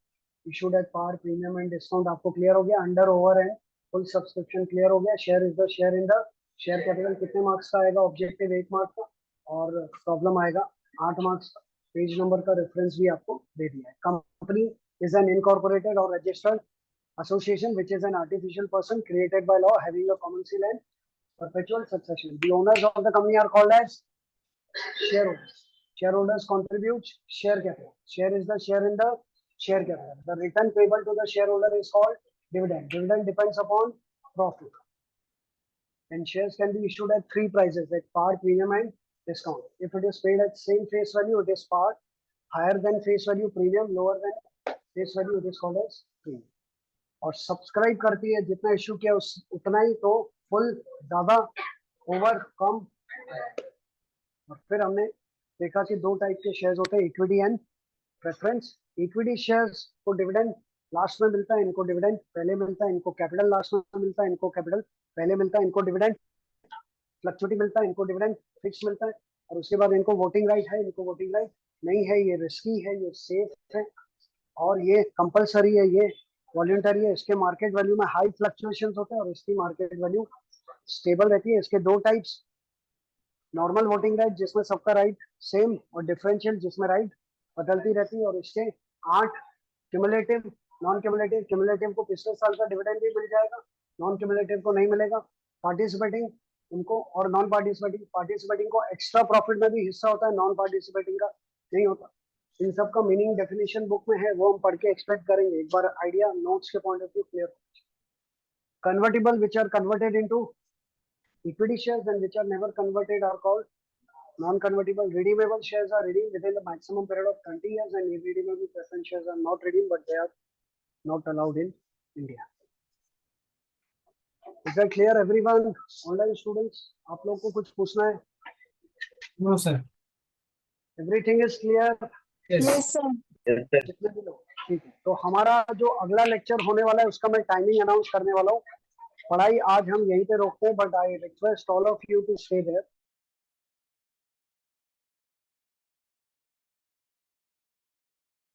issued at par, premium and discount आपको क्लियर हो गया। Under, over and full subscription clear हो गया। Share is the share in the share capital कितने मार्क्स का आएगा, ऑब्जेक्टिव 1 मार्क्स का, और प्रॉब्लम आएगा 8 मार्क्स का। पेज नंबर का रेफरेंस भी आपको दे दिया है। Company is an incorporated or registered association which is an artificial person created by law having a common seal and perpetual succession. The owners of the company are called as shareholders. Shareholders contribute share capital. Share is the share in the share capital. The return payable to the shareholder is called dividend. Dividend depends upon profit. And shares can be issued at 3 prices, like par, premium and discount. If it is paid at same face value, it is par. Higher than face value, premium. Lower than face value, it is called as premium. और सब्सक्राइब करती है जितना इश्यू किया उतना ही, तो फुल, ज्यादा, ओवर, कम। और फिर हमने देखा कि 2 टाइप के शेयर्स होते हैं, equity and preference. Equity shares को डिविडेंड लास्ट में मिलता है, इनको डिविडेंड पहले मिलता है। इनको कैपिटल लास्ट में मिलता है, इनको कैपिटल पहले मिलता है। इनको डिविडेंड फ्लक्चुएटिंग मिलता है, इनको डिविडेंड फिक्स मिलता है। और उसके बाद इनको वोटिंग राइट है, इनको वोटिंग राइट नहीं है। ये रिस्की है, ये सेफ है, और ये कंपलसरी है, ये वॉलंटरी है। इसके मार्केट वैल्यू में हाई फ्लक्चुएशंस होते हैं और इसकी मार्केट वैल्यू स्टेबल रहती है। इसके 2 टाइप्स, नॉर्मल वोटिंग राइट जिसमें सबका राइट सेम और डिफरेंशियल जिसमें राइट बदलती रहती है, और इसके 8 क्यूमुलेटिव, नॉन क्यूमुलेटिव, क्यूमुलेटिव को पिछले साल का डिविडेंड भी मिल जाएगा, नॉन क्यूमुलेटिव को नहीं मिलेगा, पार्टिसिपेटिंग उनको, और नॉन पार्टिसिपेटिंग, पार्टिसिपेटिंग को एक्स्ट्रा प्रॉफिट में भी हिस्सा होता है, नॉन पार्टिसिपेटिंग का नहीं होता। इन सब का मीनिंग डेफिनेशन बुक में है, वो हम पढ़ के एक्सपेक्ट करेंगे, एक बार आइडिया नोट्स के point of view clear. Convertible which are converted into equity shares and which are never converted are called non-convertible. Redeemable shares are redeemed within the maximum period of 30 years, and irredeemable preference shares are not redeemed, but they are not allowed in India. Is that clear, everyone? Online students, आप लोग को कुछ पूछना है? No, sir. Everything is clear? Yes. Yes, sir. जितने भी लोग, ठीक है। तो हमारा जो अगला लेक्चर होने वाला है उसका मैं टाइमिंग अनाउंस करने वाला हूँ। पढ़ाई आज हम यहीं पे रोकते हैं, but I request all of you to stay there.